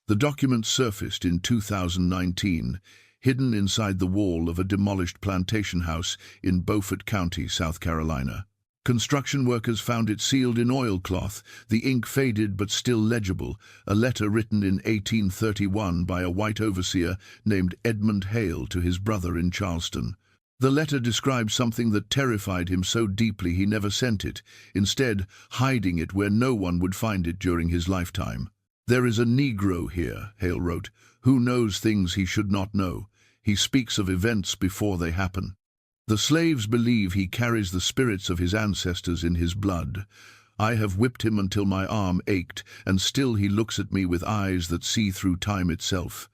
The document surfaced in 2019, hidden inside the wall of a demolished plantation house in Beaufort County, South Carolina. Construction workers found it sealed in oilcloth, the ink faded but still legible, a letter written in 1831 by a white overseer named Edmund Hale to his brother in Charleston. The letter described something that terrified him so deeply he never sent it, instead hiding it where no one would find it during his lifetime. "There is a Negro here," Hale wrote, "who knows things he should not know. He speaks of events before they happen. The slaves believe he carries the spirits of his ancestors in his blood. I have whipped him until my arm ached, and still he looks at me with eyes that see through time itself.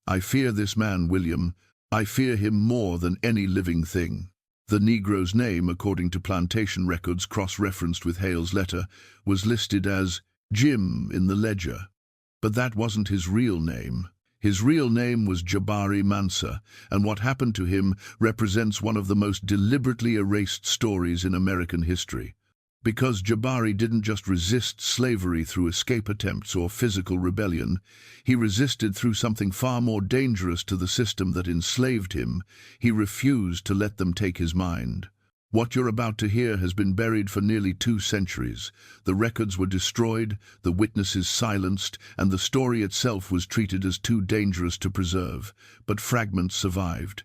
I fear this man, William. I fear him more than any living thing." The Negro's name, according to plantation records cross-referenced with Hale's letter, was listed as Jim in the ledger. But that wasn't his real name. His real name was Jabari Mansa, and what happened to him represents one of the most deliberately erased stories in American history. Because Jabari didn't just resist slavery through escape attempts or physical rebellion, he resisted through something far more dangerous to the system that enslaved him. He refused to let them take his mind. What you're about to hear has been buried for nearly 2 centuries. The records were destroyed, the witnesses silenced, and the story itself was treated as too dangerous to preserve. But fragments survived.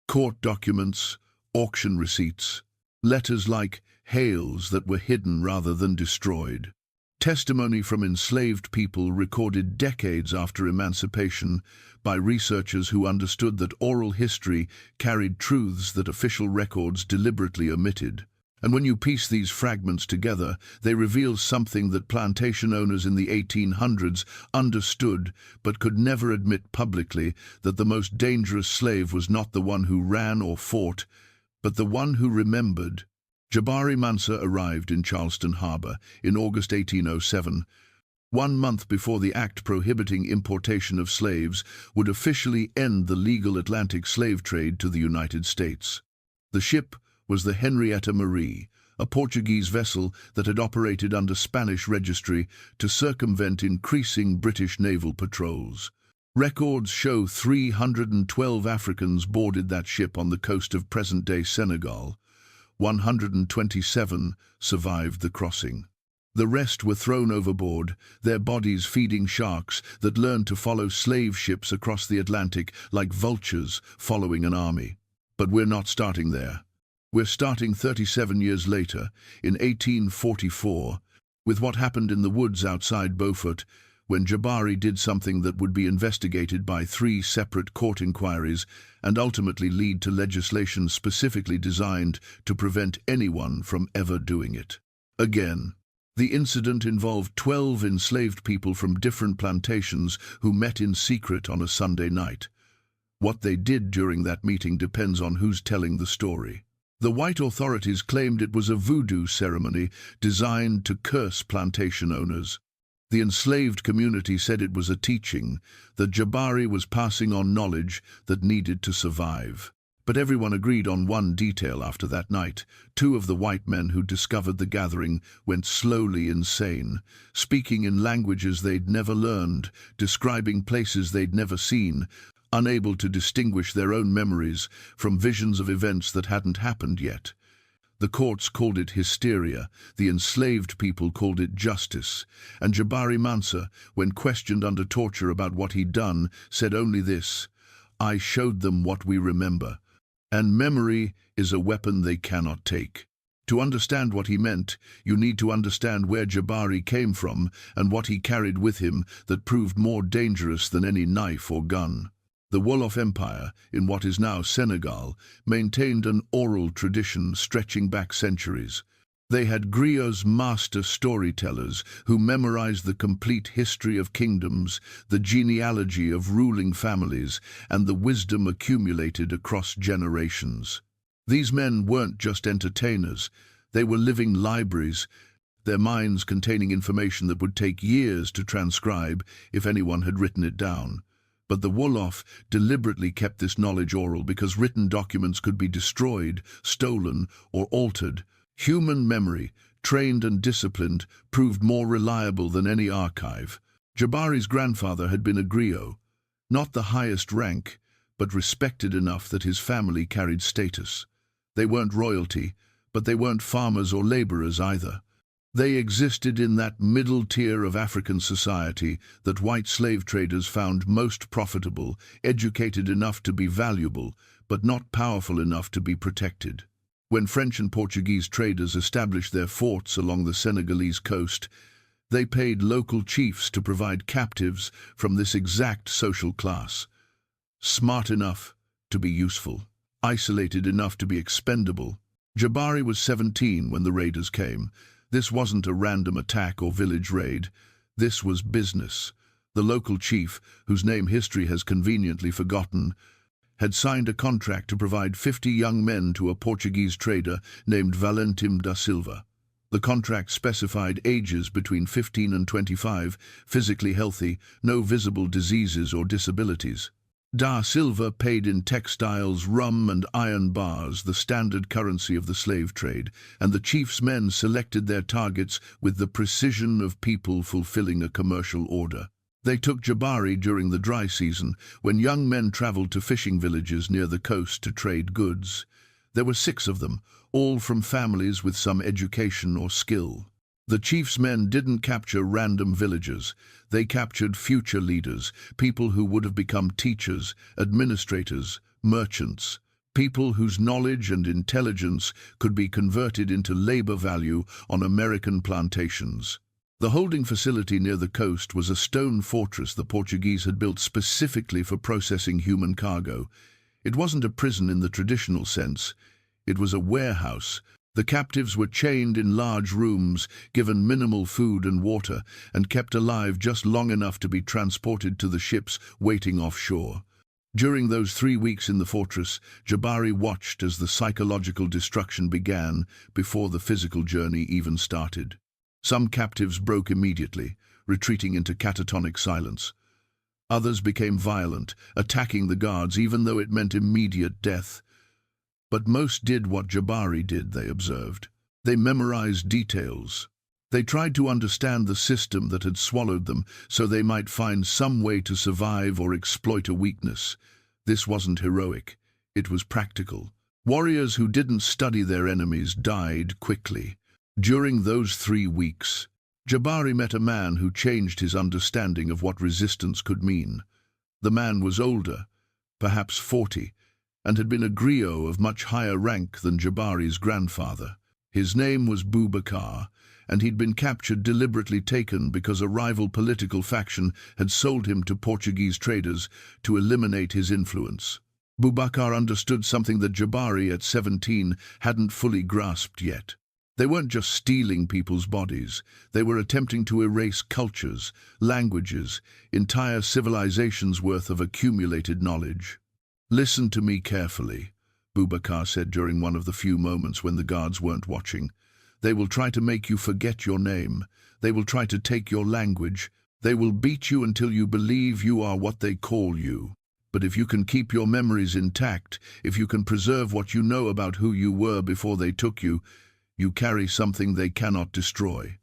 Court documents, auction receipts, letters like Hale's that were hidden rather than destroyed. Testimony from enslaved people recorded decades after emancipation by researchers who understood that oral history carried truths that official records deliberately omitted. And when you piece these fragments together, they reveal something that plantation owners in the 1800s understood but could never admit publicly, that the most dangerous slave was not the one who ran or fought, but the one who remembered. Jabari Mansa arrived in Charleston Harbor in August 1807, 1 month before the act prohibiting importation of slaves would officially end the legal Atlantic slave trade to the United States. The ship was the Henrietta Marie, a Portuguese vessel that had operated under Spanish registry to circumvent increasing British naval patrols. Records show 312 Africans boarded that ship on the coast of present-day Senegal. 127 survived the crossing. The rest were thrown overboard, their bodies feeding sharks that learned to follow slave ships across the Atlantic like vultures following an army. But we're not starting there. We're starting 37 years later, in 1844, with what happened in the woods outside Beaufort, when Jabari did something that would be investigated by 3 separate court inquiries and ultimately lead to legislation specifically designed to prevent anyone from ever doing it again. The incident involved 12 enslaved people from different plantations who met in secret on a Sunday night. What they did during that meeting depends on who's telling the story. The white authorities claimed it was a voodoo ceremony designed to curse plantation owners. The enslaved community said it was a teaching, that Jabari was passing on knowledge that needed to survive. But everyone agreed on one detail after that night. 2 of the white men who discovered the gathering went slowly insane, speaking in languages they'd never learned, describing places they'd never seen, unable to distinguish their own memories from visions of events that hadn't happened yet. The courts called it hysteria, the enslaved people called it justice, and Jabari Mansa, when questioned under torture about what he'd done, said only this: "I showed them what we remember, and memory is a weapon they cannot take." To understand what he meant, you need to understand where Jabari came from and what he carried with him that proved more dangerous than any knife or gun. The Wolof Empire, in what is now Senegal, maintained an oral tradition stretching back centuries. They had griots, master storytellers, who memorized the complete history of kingdoms, the genealogy of ruling families, and the wisdom accumulated across generations. These men weren't just entertainers, they were living libraries, their minds containing information that would take years to transcribe if anyone had written it down. But the Wolof deliberately kept this knowledge oral because written documents could be destroyed, stolen, or altered. Human memory, trained and disciplined, proved more reliable than any archive. Jabari's grandfather had been a griot, not the highest rank, but respected enough that his family carried status. They weren't royalty, but they weren't farmers or laborers either. They existed in that middle tier of African society that white slave traders found most profitable, educated enough to be valuable, but not powerful enough to be protected. When French and Portuguese traders established their forts along the Senegalese coast, they paid local chiefs to provide captives from this exact social class. Smart enough to be useful, isolated enough to be expendable. Jabari was 17 when the raiders came. This wasn't a random attack or village raid. This was business. The local chief, whose name history has conveniently forgotten, had signed a contract to provide 50 young men to a Portuguese trader named Valentim da Silva. The contract specified ages between 15 and 25, physically healthy, no visible diseases or disabilities. Da Silva paid in textiles, rum and iron bars, the standard currency of the slave trade, and the chief's men selected their targets with the precision of people fulfilling a commercial order. They took Jabari during the dry season, when young men traveled to fishing villages near the coast to trade goods. There were 6 of them, all from families with some education or skill. The chief's men didn't capture random villagers. They captured future leaders, people who would have become teachers, administrators, merchants, people whose knowledge and intelligence could be converted into labor value on American plantations. The holding facility near the coast was a stone fortress the Portuguese had built specifically for processing human cargo. It wasn't a prison in the traditional sense. It was a warehouse. The captives were chained in large rooms, given minimal food and water, and kept alive just long enough to be transported to the ships waiting offshore. During those 3 weeks in the fortress, Jabari watched as the psychological destruction began before the physical journey even started. Some captives broke immediately, retreating into catatonic silence. Others became violent, attacking the guards even though it meant immediate death. But most did what Jabari did, they observed. They memorized details. They tried to understand the system that had swallowed them so they might find some way to survive or exploit a weakness. This wasn't heroic. It was practical. Warriors who didn't study their enemies died quickly. During those 3 weeks, Jabari met a man who changed his understanding of what resistance could mean. The man was older, perhaps 40, and had been a griot of much higher rank than Jabari's grandfather. His name was Boubacar, and he'd been captured, deliberately taken because a rival political faction had sold him to Portuguese traders to eliminate his influence. Boubacar understood something that Jabari at 17 hadn't fully grasped yet. They weren't just stealing people's bodies. They were attempting to erase cultures, languages, entire civilizations' worth of accumulated knowledge. "Listen to me carefully," Boubacar said during one of the few moments when the guards weren't watching. "They will try to make you forget your name. They will try to take your language. They will beat you until you believe you are what they call you. But if you can keep your memories intact, if you can preserve what you know about who you were before they took you, you carry something they cannot destroy.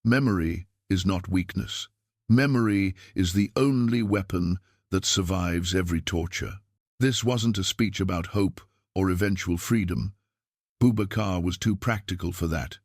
Memory is not weakness. Memory is the only weapon that survives every torture." This wasn't a speech about hope or eventual freedom. Boubacar was too practical for that.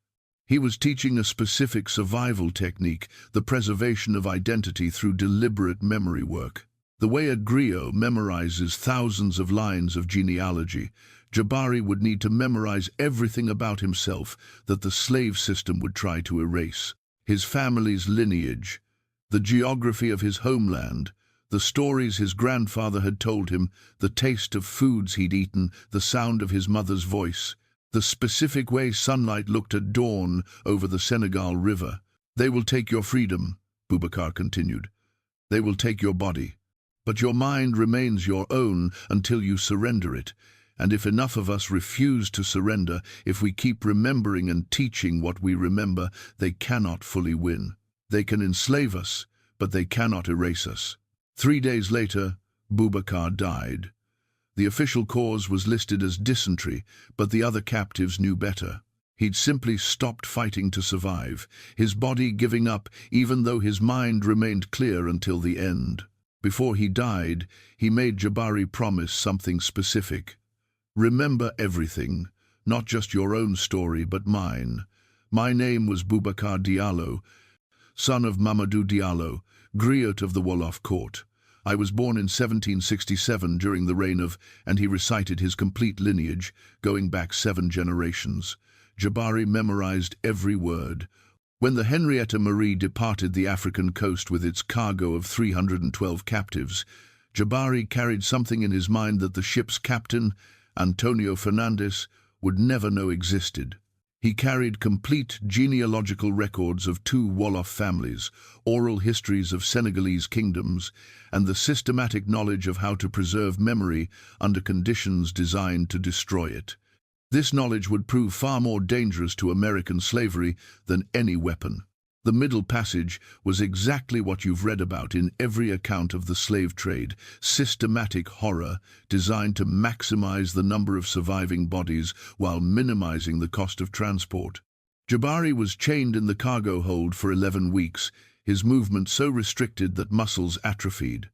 He was teaching a specific survival technique, the preservation of identity through deliberate memory work. The way a griot memorizes thousands of lines of genealogy, Jabari would need to memorize everything about himself that the slave system would try to erase. His family's lineage, the geography of his homeland, the stories his grandfather had told him, the taste of foods he'd eaten, the sound of his mother's voice, the specific way sunlight looked at dawn over the Senegal River. "They will take your freedom," Boubacar continued. "They will take your body. But your mind remains your own until you surrender it. And if enough of us refuse to surrender, if we keep remembering and teaching what we remember, they cannot fully win. They can enslave us, but they cannot erase us." 3 days later, Boubacar died. The official cause was listed as dysentery, but the other captives knew better. He'd simply stopped fighting to survive, his body giving up even though his mind remained clear until the end. Before he died, he made Jabari promise something specific. "Remember everything, not just your own story, but mine. My name was Boubacar Diallo, son of Mamadou Diallo, griot of the Wolof court. I was born in 1767 during the reign of," and he recited his complete lineage, going back 7 generations. Jabari memorized every word. When the Henrietta Marie departed the African coast with its cargo of 312 captives, Jabari carried something in his mind that the ship's captain, Antonio Fernandez, would never know existed. He carried complete genealogical records of 2 Wolof families, oral histories of Senegalese kingdoms, and the systematic knowledge of how to preserve memory under conditions designed to destroy it. This knowledge would prove far more dangerous to American slavery than any weapon. The Middle Passage was exactly what you've read about in every account of the slave trade: systematic horror designed to maximize the number of surviving bodies while minimizing the cost of transport. Jabari was chained in the cargo hold for 11 weeks, his movement so restricted that muscles atrophied.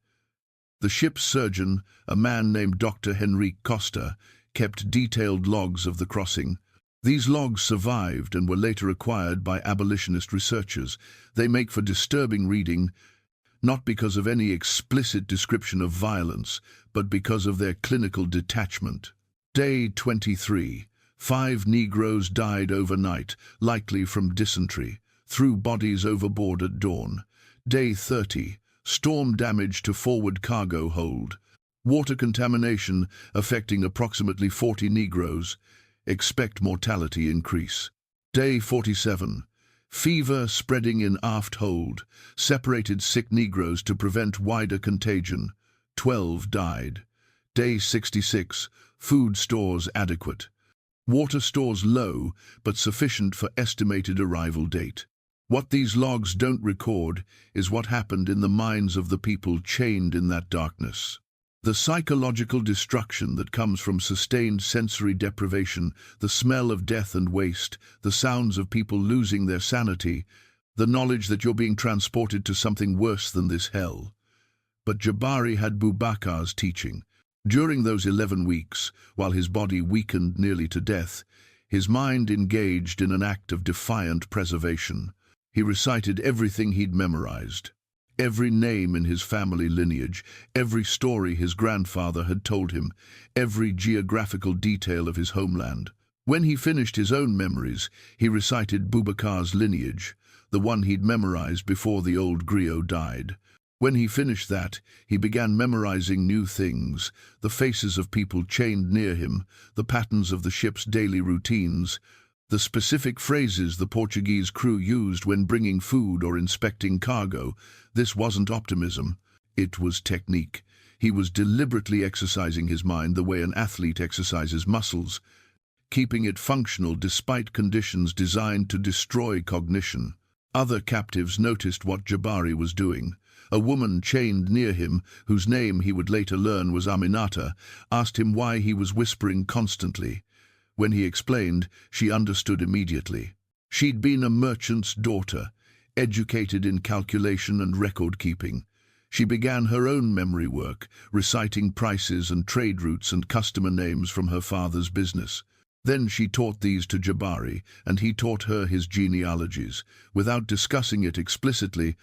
The ship's surgeon, a man named Dr. Henrique Costa, kept detailed logs of the crossing. These logs survived and were later acquired by abolitionist researchers. They make for disturbing reading, not because of any explicit description of violence, but because of their clinical detachment. Day 23. 5 Negroes died overnight, likely from dysentery. Threw bodies overboard at dawn. Day 30. Storm damage to forward cargo hold. Water contamination affecting approximately 40 Negroes. Expect mortality increase. Day 47. Fever spreading in aft hold. Separated sick Negroes to prevent wider contagion. 12 died. Day 66. Food stores adequate. Water stores low, but sufficient for estimated arrival date. What these logs don't record is what happened in the minds of the people chained in that darkness. The psychological destruction that comes from sustained sensory deprivation, the smell of death and waste, the sounds of people losing their sanity, the knowledge that you're being transported to something worse than this hell. But Jabari had Boubacar's teaching. During those 11 weeks, while his body weakened nearly to death, his mind engaged in an act of defiant preservation. He recited everything he'd memorized. Every name in his family lineage, every story his grandfather had told him, every geographical detail of his homeland. When he finished his own memories, he recited Boubacar's lineage, the one he'd memorized before the old griot died. When he finished that, he began memorizing new things: the faces of people chained near him, the patterns of the ship's daily routines, the specific phrases the Portuguese crew used when bringing food or inspecting cargo. This wasn't optimism, it was technique. He was deliberately exercising his mind the way an athlete exercises muscles, keeping it functional despite conditions designed to destroy cognition. Other captives noticed what Jabari was doing. A woman chained near him, whose name he would later learn was Aminata, asked him why he was whispering constantly. When he explained, she understood immediately. She'd been a merchant's daughter, educated in calculation and record-keeping. She began her own memory work, reciting prices and trade routes and customer names from her father's business. Then she taught these to Jabari, and he taught her his genealogies. Without discussing it explicitly,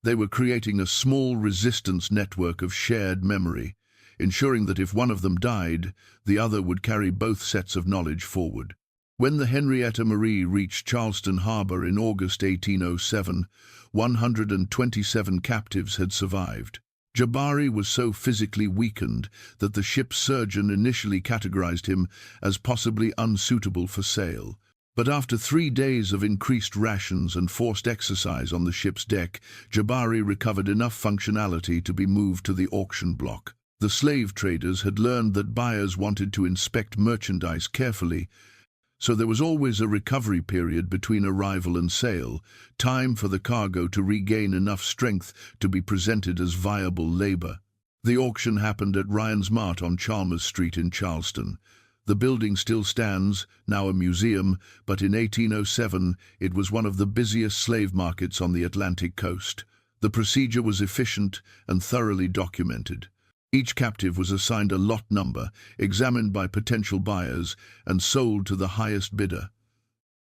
they were creating a small resistance network of shared memory, ensuring that if one of them died, the other would carry both sets of knowledge forward. When the Henrietta Marie reached Charleston Harbor in August 1807, 127 captives had survived. Jabari was so physically weakened that the ship's surgeon initially categorized him as possibly unsuitable for sale. But after 3 days of increased rations and forced exercise on the ship's deck, Jabari recovered enough functionality to be moved to the auction block. The slave traders had learned that buyers wanted to inspect merchandise carefully, so there was always a recovery period between arrival and sale, time for the cargo to regain enough strength to be presented as viable labor. The auction happened at Ryan's Mart on Chalmers Street in Charleston. The building still stands, now a museum, but in 1807 it was one of the busiest slave markets on the Atlantic coast. The procedure was efficient and thoroughly documented. Each captive was assigned a lot number, examined by potential buyers, and sold to the highest bidder.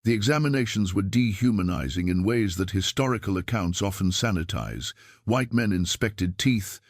The examinations were dehumanizing in ways that historical accounts often sanitize. White men inspected teeth,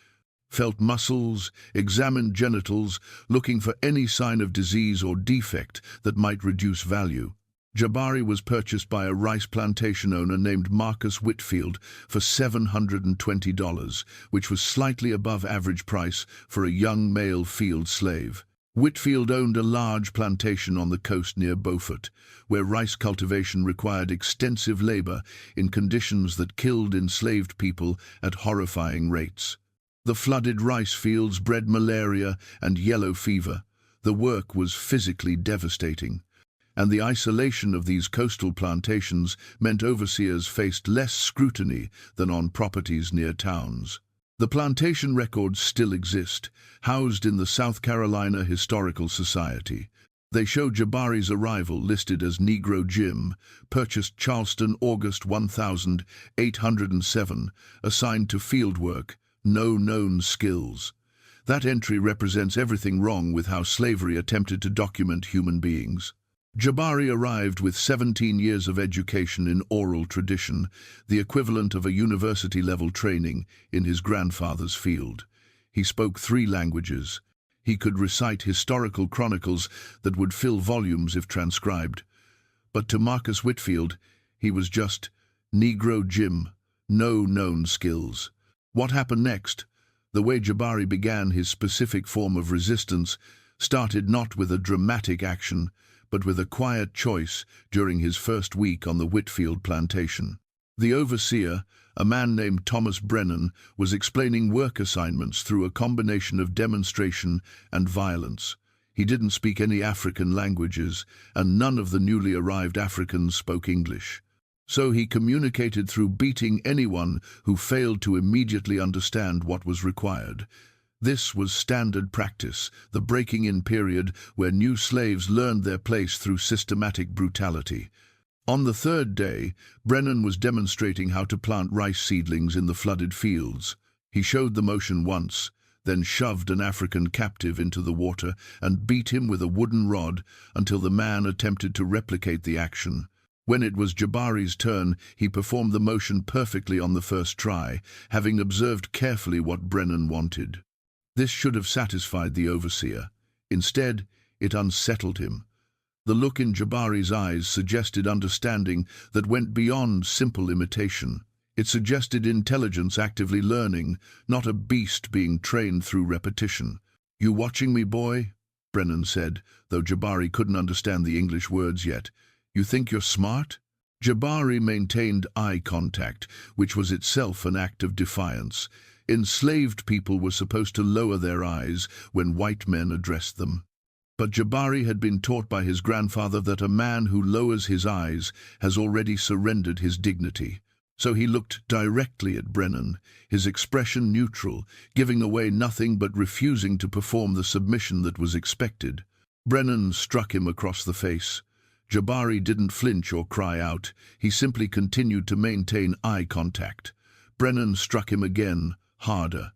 felt muscles, examined genitals, looking for any sign of disease or defect that might reduce value. Jabari was purchased by a rice plantation owner named Marcus Whitfield for $720, which was slightly above average price for a young male field slave. Whitfield owned a large plantation on the coast near Beaufort, where rice cultivation required extensive labor in conditions that killed enslaved people at horrifying rates. The flooded rice fields bred malaria and yellow fever. The work was physically devastating, and the isolation of these coastal plantations meant overseers faced less scrutiny than on properties near towns. The plantation records still exist, housed in the South Carolina Historical Society. They show Jabari's arrival listed as Negro Jim, purchased Charleston, August 1807, assigned to fieldwork, no known skills. That entry represents everything wrong with how slavery attempted to document human beings. Jabari arrived with 17 years of education in oral tradition, the equivalent of a university-level training in his grandfather's field. He spoke 3 languages. He could recite historical chronicles that would fill volumes if transcribed. But to Marcus Whitfield, he was just Negro Jim, no known skills. What happened next? The way Jabari began his specific form of resistance started not with a dramatic action, but with a quiet choice during his first week on the Whitfield plantation. The overseer, a man named Thomas Brennan, was explaining work assignments through a combination of demonstration and violence. He didn't speak any African languages, and none of the newly arrived Africans spoke English. So he communicated through beating anyone who failed to immediately understand what was required. This was standard practice, the breaking-in period where new slaves learned their place through systematic brutality. On the 3rd day, Brennan was demonstrating how to plant rice seedlings in the flooded fields. He showed the motion once, then shoved an African captive into the water and beat him with a wooden rod until the man attempted to replicate the action. When it was Jabari's turn, he performed the motion perfectly on the first try, having observed carefully what Brennan wanted. This should have satisfied the overseer. Instead, it unsettled him. The look in Jabari's eyes suggested understanding that went beyond simple imitation. It suggested intelligence actively learning, not a beast being trained through repetition. "You watching me, boy?" Brennan said, though Jabari couldn't understand the English words yet. "You think you're smart?" Jabari maintained eye contact, which was itself an act of defiance. Enslaved people were supposed to lower their eyes when white men addressed them. But Jabari had been taught by his grandfather that a man who lowers his eyes has already surrendered his dignity. So he looked directly at Brennan, his expression neutral, giving away nothing but refusing to perform the submission that was expected. Brennan struck him across the face. Jabari didn't flinch or cry out. He simply continued to maintain eye contact. Brennan struck him again, harder.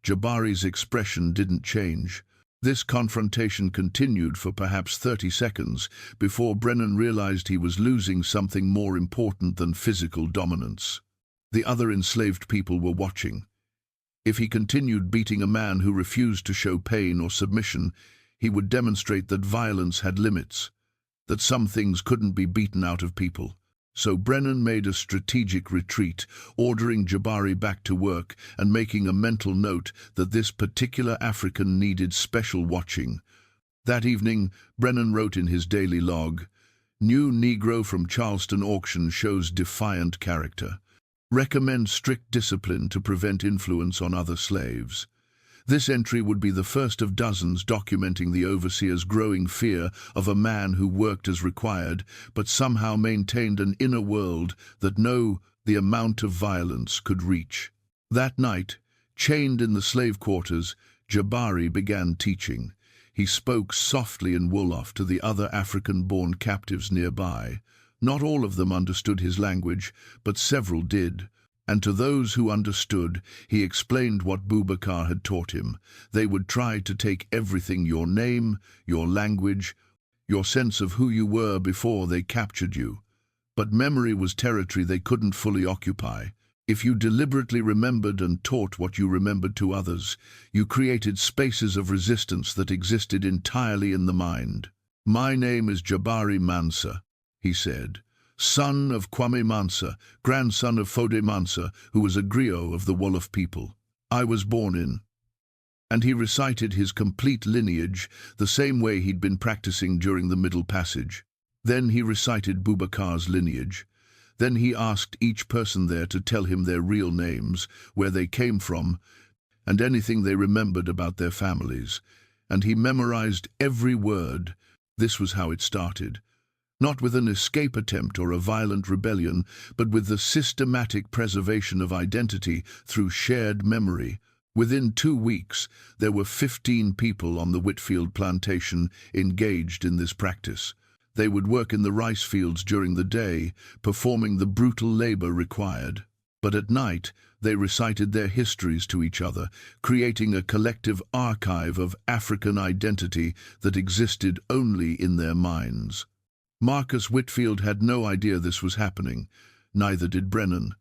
Jabari's expression didn't change. This confrontation continued for perhaps 30 seconds before Brennan realized he was losing something more important than physical dominance. The other enslaved people were watching. If he continued beating a man who refused to show pain or submission, he would demonstrate that violence had limits, that some things couldn't be beaten out of people. So Brennan made a strategic retreat, ordering Jabari back to work and making a mental note that this particular African needed special watching. That evening, Brennan wrote in his daily log, "New Negro from Charleston auction shows defiant character. Recommend strict discipline to prevent influence on other slaves." This entry would be the first of dozens documenting the overseer's growing fear of a man who worked as required, but somehow maintained an inner world that the amount of violence could reach. That night, chained in the slave quarters, Jabari began teaching. He spoke softly in Wolof to the other African-born captives nearby. Not all of them understood his language, but several did. And to those who understood, he explained what Boubacar had taught him. They would try to take everything: your name, your language, your sense of who you were before they captured you. But memory was territory they couldn't fully occupy. If you deliberately remembered and taught what you remembered to others, you created spaces of resistance that existed entirely in the mind. "My name is Jabari Mansa," he said, "son of Kwame Mansa, grandson of Fode Mansa, who was a griot of the Wolof people. I was born in..." And he recited his complete lineage, the same way he'd been practicing during the Middle Passage. Then he recited Boubacar's lineage. Then he asked each person there to tell him their real names, where they came from, and anything they remembered about their families. And he memorized every word. This was how it started. Not with an escape attempt or a violent rebellion, but with the systematic preservation of identity through shared memory. Within 2 weeks, there were 15 people on the Whitfield plantation engaged in this practice. They would work in the rice fields during the day, performing the brutal labor required. But at night, they recited their histories to each other, creating a collective archive of African identity that existed only in their minds. Marcus Whitfield had no idea this was happening. Neither did Brennan.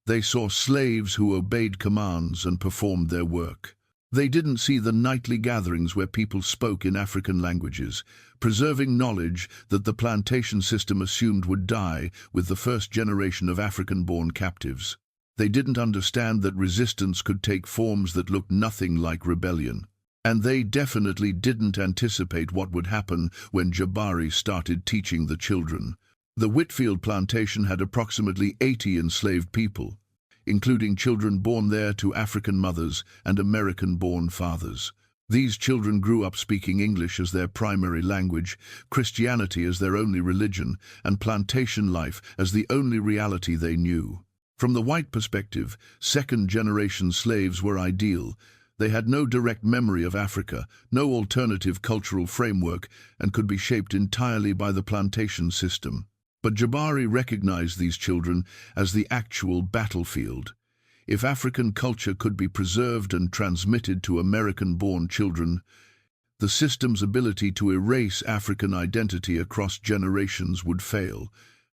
They saw slaves who obeyed commands and performed their work. They didn't see the nightly gatherings where people spoke in African languages, preserving knowledge that the plantation system assumed would die with the first generation of African-born captives. They didn't understand that resistance could take forms that looked nothing like rebellion. And they definitely didn't anticipate what would happen when Jabari started teaching the children. The Whitfield plantation had approximately 80 enslaved people, including children born there to African mothers and American-born fathers. These children grew up speaking English as their primary language, Christianity as their only religion, and plantation life as the only reality they knew. From the white perspective, second-generation slaves were ideal. They had no direct memory of Africa, no alternative cultural framework, and could be shaped entirely by the plantation system. But Jabari recognized these children as the actual battlefield. If African culture could be preserved and transmitted to American-born children, the system's ability to erase African identity across generations would fail.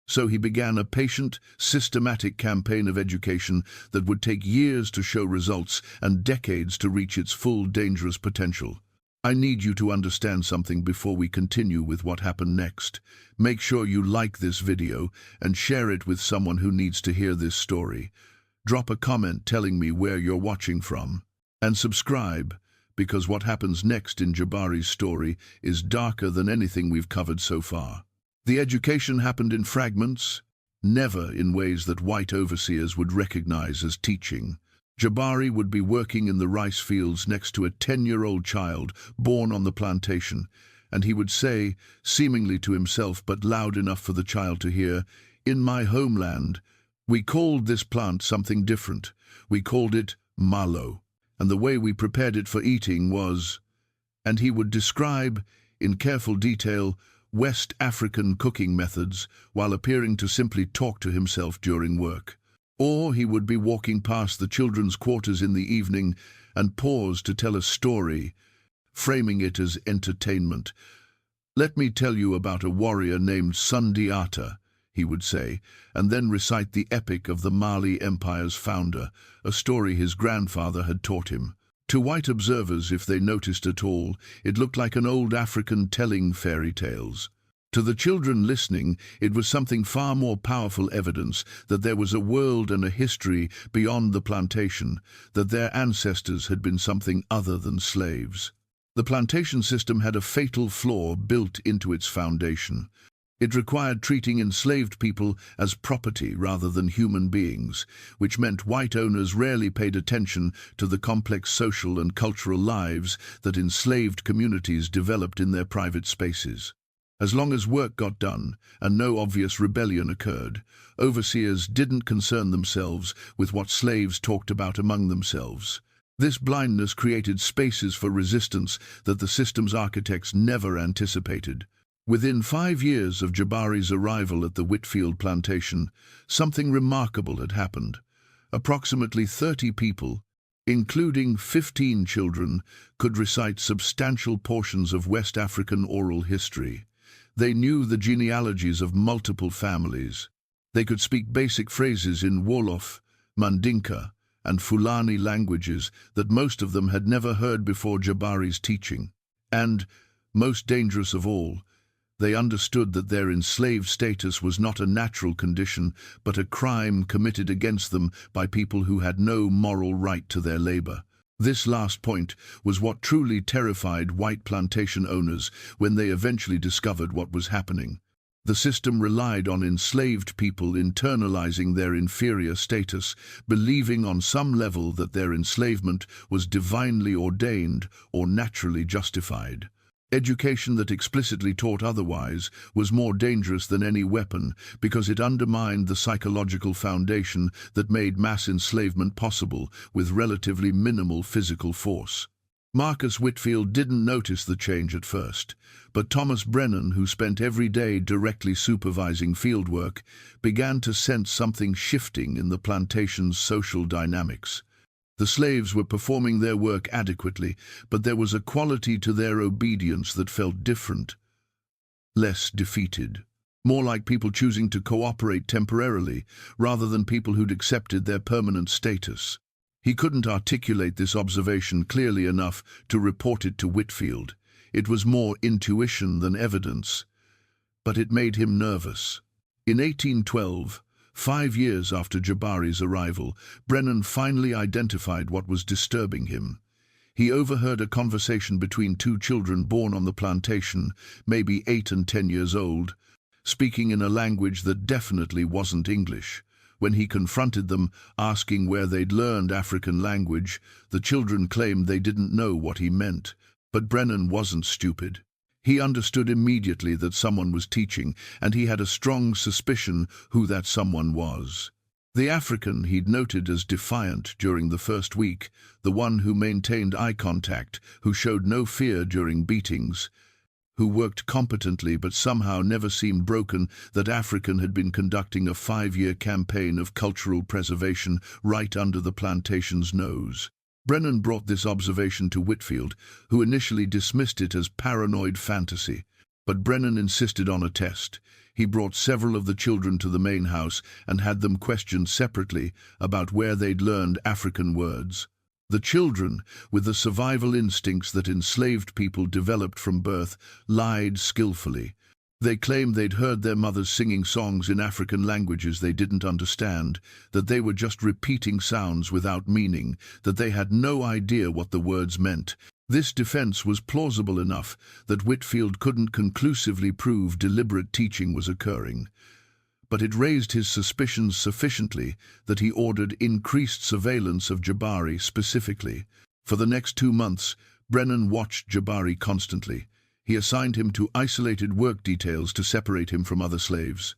So he began a patient, systematic campaign of education that would take years to show results and decades to reach its full dangerous potential. I need you to understand something before we continue with what happened next. Make sure you like this video and share it with someone who needs to hear this story. Drop a comment telling me where you're watching from. And subscribe, because what happens next in Jabari's story is darker than anything we've covered so far. The education happened in fragments, never in ways that white overseers would recognize as teaching. Jabari would be working in the rice fields next to a 10-year-old child born on the plantation, and he would say, seemingly to himself but loud enough for the child to hear, "In my homeland, we called this plant something different. We called it malo, and the way we prepared it for eating was..." And he would describe, in careful detail, West African cooking methods while appearing to simply talk to himself during work. Or he would be walking past the children's quarters in the evening and pause to tell a story, framing it as entertainment. "Let me tell you about a warrior named Sundiata," he would say, and then recite the epic of the Mali Empire's founder, a story his grandfather had taught him. To white observers, if they noticed at all, it looked like an old African telling fairy tales. To the children listening, it was something far more powerful evidence that there was a world and a history beyond the plantation, that their ancestors had been something other than slaves. The plantation system had a fatal flaw built into its foundation. It required treating enslaved people as property rather than human beings, which meant white owners rarely paid attention to the complex social and cultural lives that enslaved communities developed in their private spaces. As long as work got done and no obvious rebellion occurred, overseers didn't concern themselves with what slaves talked about among themselves. This blindness created spaces for resistance that the system's architects never anticipated. Within 5 years of Jabari's arrival at the Whitfield plantation, something remarkable had happened. Approximately 30 people, including 15 children, could recite substantial portions of West African oral history. They knew the genealogies of multiple families. They could speak basic phrases in Wolof, Mandinka, and Fulani languages that most of them had never heard before Jabari's teaching. And, most dangerous of all, they understood that their enslaved status was not a natural condition, but a crime committed against them by people who had no moral right to their labor. This last point was what truly terrified white plantation owners when they eventually discovered what was happening. The system relied on enslaved people internalizing their inferior status, believing on some level that their enslavement was divinely ordained or naturally justified. Education that explicitly taught otherwise was more dangerous than any weapon because it undermined the psychological foundation that made mass enslavement possible with relatively minimal physical force. Marcus Whitfield didn't notice the change at first, but Thomas Brennan, who spent every day directly supervising fieldwork, began to sense something shifting in the plantation's social dynamics. The slaves were performing their work adequately, but there was a quality to their obedience that felt different, less defeated, more like people choosing to cooperate temporarily rather than people who'd accepted their permanent status. He couldn't articulate this observation clearly enough to report it to Whitfield. It was more intuition than evidence, but it made him nervous. In 1812, 5 years after Jabari's arrival, Brennan finally identified what was disturbing him. He overheard a conversation between 2 children born on the plantation, maybe 8 and 10 years old, speaking in a language that definitely wasn't English. When he confronted them, asking where they'd learned African language, the children claimed they didn't know what he meant. But Brennan wasn't stupid. He understood immediately that someone was teaching, and he had a strong suspicion who that someone was. The African he'd noted as Defiant during the first week, the one who maintained eye contact, who showed no fear during beatings, who worked competently but somehow never seemed broken, that African had been conducting a 5-year campaign of cultural preservation right under the plantation's nose. Brennan brought this observation to Whitfield, who initially dismissed it as paranoid fantasy. But Brennan insisted on a test. He brought several of the children to the main house and had them questioned separately about where they'd learned African words. The children, with the survival instincts that enslaved people developed from birth, lied skillfully. They claimed they'd heard their mothers singing songs in African languages they didn't understand, that they were just repeating sounds without meaning, that they had no idea what the words meant. This defense was plausible enough that Whitfield couldn't conclusively prove deliberate teaching was occurring. But it raised his suspicions sufficiently that he ordered increased surveillance of Jabari specifically. For the next 2 months, Brennan watched Jabari constantly. He assigned him to isolated work details to separate him from other slaves.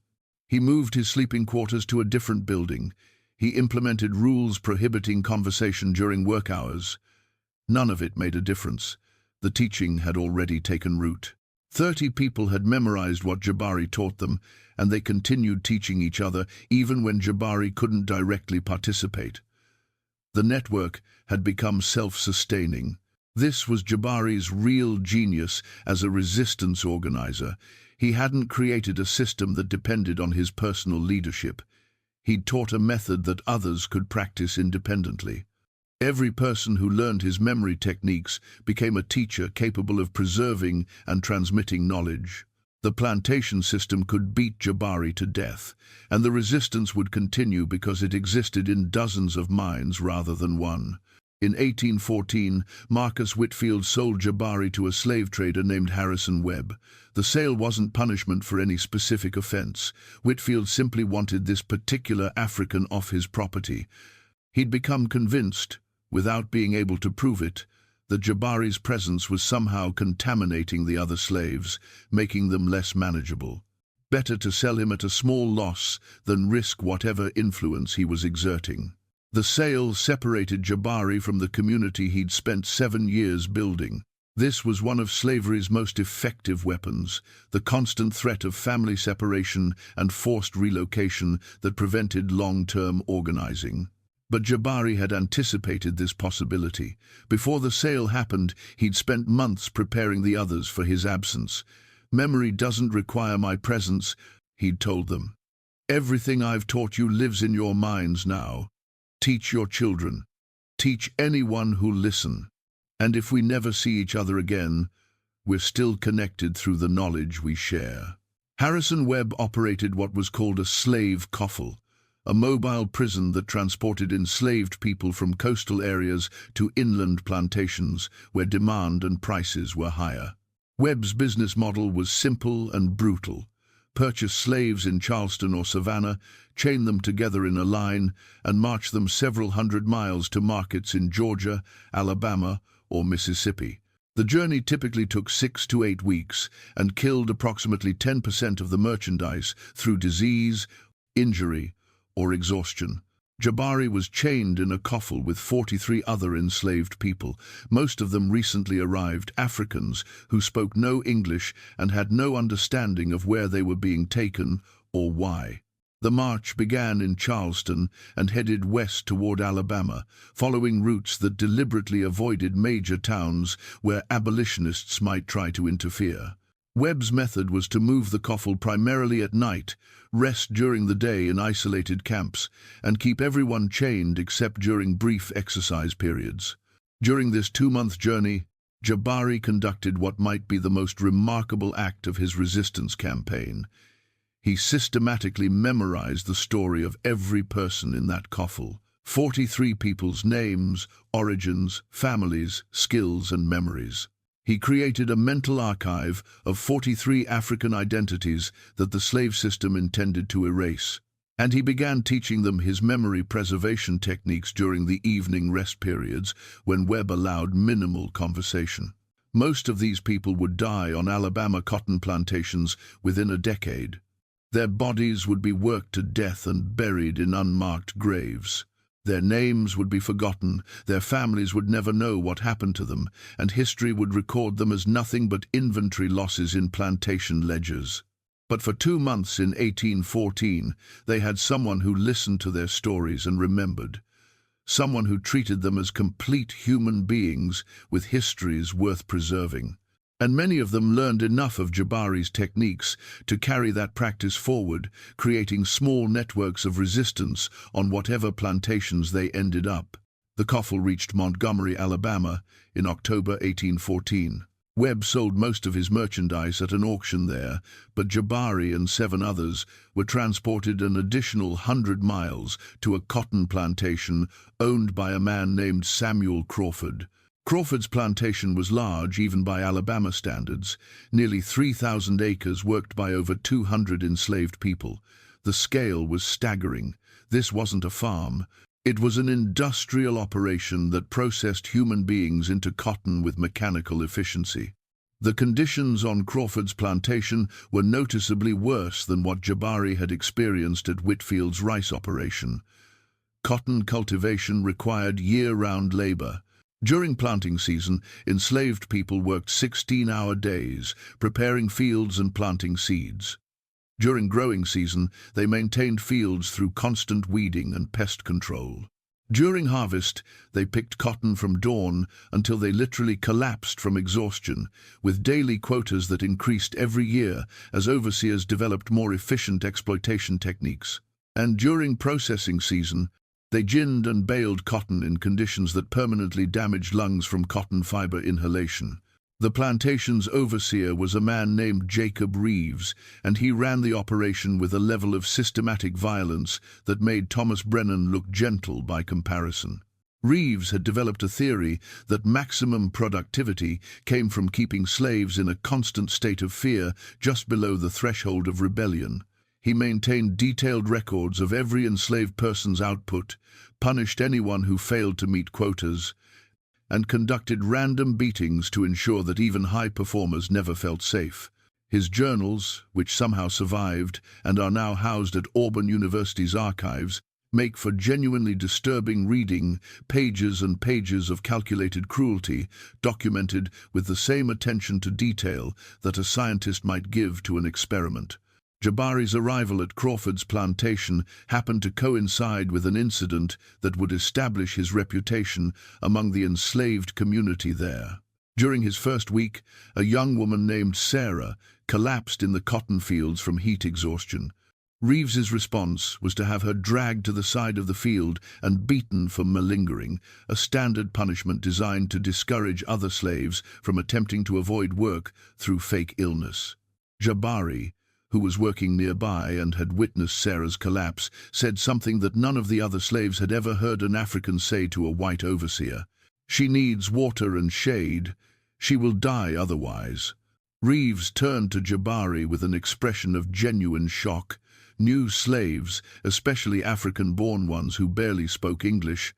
He moved his sleeping quarters to a different building. He implemented rules prohibiting conversation during work hours. None of it made a difference. The teaching had already taken root. 30 people had memorized what Jabari taught them, and they continued teaching each other even when Jabari couldn't directly participate. The network had become self-sustaining. This was Jabari's real genius as a resistance organizer. He hadn't created a system that depended on his personal leadership. He'd taught a method that others could practice independently. Every person who learned his memory techniques became a teacher capable of preserving and transmitting knowledge. The plantation system could beat Jabari to death, and the resistance would continue because it existed in dozens of minds rather than one. In 1814, Marcus Whitfield sold Jabari to a slave trader named Harrison Webb. The sale wasn't punishment for any specific offense. Whitfield simply wanted this particular African off his property. He'd become convinced, without being able to prove it, that Jabari's presence was somehow contaminating the other slaves, making them less manageable. Better to sell him at a small loss than risk whatever influence he was exerting. The sale separated Jabari from the community he'd spent 7 years building. This was one of slavery's most effective weapons, the constant threat of family separation and forced relocation that prevented long-term organizing. But Jabari had anticipated this possibility. Before the sale happened, he'd spent months preparing the others for his absence. "Memory doesn't require my presence," he'd told them. "Everything I've taught you lives in your minds now. Teach your children. Teach anyone who'll listen. And if we never see each other again, we're still connected through the knowledge we share." Harrison Webb operated what was called a slave coffle, a mobile prison that transported enslaved people from coastal areas to inland plantations where demand and prices were higher. Webb's business model was simple and brutal. Purchase slaves in Charleston or Savannah, chain them together in a line, and march them several hundred miles to markets in Georgia, Alabama, or Mississippi. The journey typically took 6 to 8 weeks and killed approximately 10% of the merchandise through disease, injury, or exhaustion. Jabari was chained in a coffle with 43 other enslaved people, most of them recently arrived Africans who spoke no English and had no understanding of where they were being taken or why. The march began in Charleston and headed west toward Alabama, following routes that deliberately avoided major towns where abolitionists might try to interfere. Webb's method was to move the coffle primarily at night, rest during the day in isolated camps, and keep everyone chained except during brief exercise periods. During this 2-month journey, Jabari conducted what might be the most remarkable act of his resistance campaign. He systematically memorized the story of every person in that coffle, 43 people's names, origins, families, skills, and memories. He created a mental archive of 43 African identities that the slave system intended to erase, and he began teaching them his memory preservation techniques during the evening rest periods when Webb allowed minimal conversation. Most of these people would die on Alabama cotton plantations within a decade. Their bodies would be worked to death and buried in unmarked graves. Their names would be forgotten, their families would never know what happened to them, and history would record them as nothing but inventory losses in plantation ledgers. But for 2 months in 1814, they had someone who listened to their stories and remembered. Someone who treated them as complete human beings with histories worth preserving. And many of them learned enough of Jabari's techniques to carry that practice forward, creating small networks of resistance on whatever plantations they ended up. The coffle reached Montgomery, Alabama, in October 1814. Webb sold most of his merchandise at an auction there, but Jabari and 7 others were transported an additional 100 miles to a cotton plantation owned by a man named Samuel Crawford. Crawford's plantation was large, even by Alabama standards, nearly 3,000 acres worked by over 200 enslaved people. The scale was staggering. This wasn't a farm. It was an industrial operation that processed human beings into cotton with mechanical efficiency. The conditions on Crawford's plantation were noticeably worse than what Jabari had experienced at Whitfield's rice operation. Cotton cultivation required year-round labor. During planting season, enslaved people worked 16-hour days, preparing fields and planting seeds. During growing season, they maintained fields through constant weeding and pest control. During harvest, they picked cotton from dawn until they literally collapsed from exhaustion, with daily quotas that increased every year as overseers developed more efficient exploitation techniques. And during processing season, they ginned and baled cotton in conditions that permanently damaged lungs from cotton fiber inhalation. The plantation's overseer was a man named Jacob Reeves, and he ran the operation with a level of systematic violence that made Thomas Brennan look gentle by comparison. Reeves had developed a theory that maximum productivity came from keeping slaves in a constant state of fear just below the threshold of rebellion. He maintained detailed records of every enslaved person's output, punished anyone who failed to meet quotas, and conducted random beatings to ensure that even high performers never felt safe. His journals, which somehow survived and are now housed at Auburn University's archives, make for genuinely disturbing reading, pages and pages of calculated cruelty, documented with the same attention to detail that a scientist might give to an experiment. Jabari's arrival at Crawford's plantation happened to coincide with an incident that would establish his reputation among the enslaved community there. During his first week, a young woman named Sarah collapsed in the cotton fields from heat exhaustion. Reeves's response was to have her dragged to the side of the field and beaten for malingering, a standard punishment designed to discourage other slaves from attempting to avoid work through fake illness. Jabari, who was working nearby and had witnessed Sarah's collapse, said something that none of the other slaves had ever heard an African say to a white overseer. "She needs water and shade. She will die otherwise." Reeves turned to Jabari with an expression of genuine shock. New slaves, especially African-born ones who barely spoke English,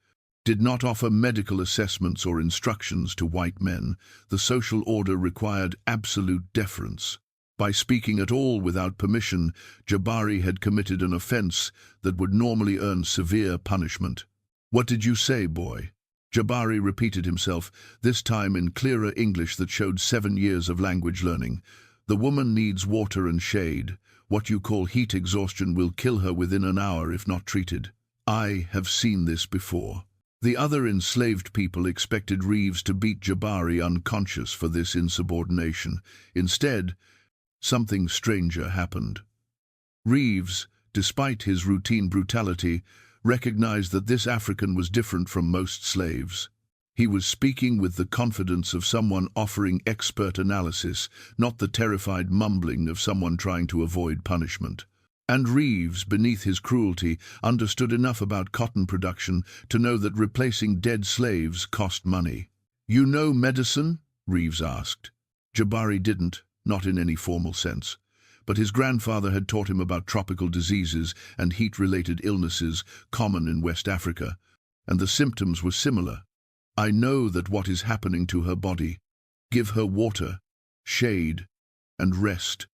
did not offer medical assessments or instructions to white men. The social order required absolute deference. By speaking at all without permission, Jabari had committed an offense that would normally earn severe punishment. "What did you say, boy?" Jabari repeated himself, this time in clearer English that showed 7 years of language learning. "The woman needs water and shade. What you call heat exhaustion will kill her within an hour if not treated. I have seen this before." The other enslaved people expected Reeves to beat Jabari unconscious for this insubordination. Instead, something stranger happened. Reeves, despite his routine brutality, recognized that this African was different from most slaves. He was speaking with the confidence of someone offering expert analysis, not the terrified mumbling of someone trying to avoid punishment. And Reeves, beneath his cruelty, understood enough about cotton production to know that replacing dead slaves cost money. "You know medicine?" Reeves asked. Jabari didn't, not in any formal sense. But his grandfather had taught him about tropical diseases and heat-related illnesses common in West Africa, and the symptoms were similar. "I know that what is happening to her body. Give her water, shade, and rest,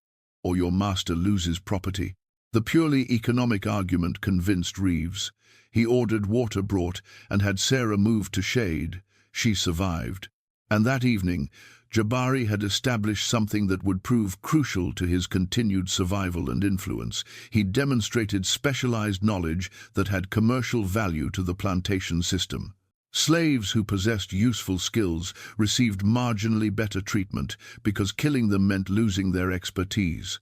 or your master loses property." The purely economic argument convinced Reeves. He ordered water brought and had Sarah moved to shade. She survived. And that evening, Jabari had established something that would prove crucial to his continued survival and influence. He demonstrated specialized knowledge that had commercial value to the plantation system. Slaves who possessed useful skills received marginally better treatment because killing them meant losing their expertise.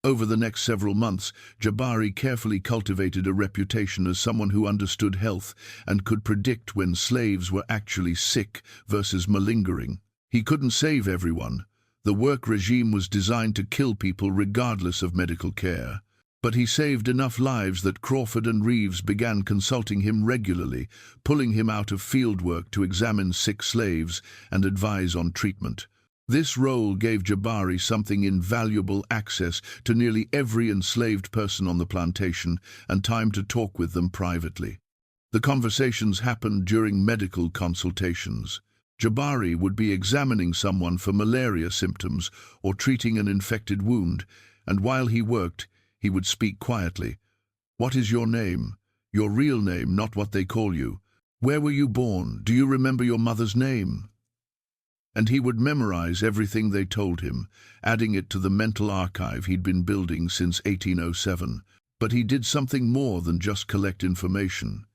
Over the next several months, Jabari carefully cultivated a reputation as someone who understood health and could predict when slaves were actually sick versus malingering. He couldn't save everyone. The work regime was designed to kill people regardless of medical care. But he saved enough lives that Crawford and Reeves began consulting him regularly, pulling him out of field work to examine sick slaves and advise on treatment. This role gave Jabari something invaluable: access to nearly every enslaved person on the plantation and time to talk with them privately. The conversations happened during medical consultations. Jabari would be examining someone for malaria symptoms or treating an infected wound, and while he worked, he would speak quietly. "What is your name? Your real name, not what they call you. Where were you born? Do you remember your mother's name?" And he would memorize everything they told him, adding it to the mental archive he'd been building since 1807. But he did something more than just collect information.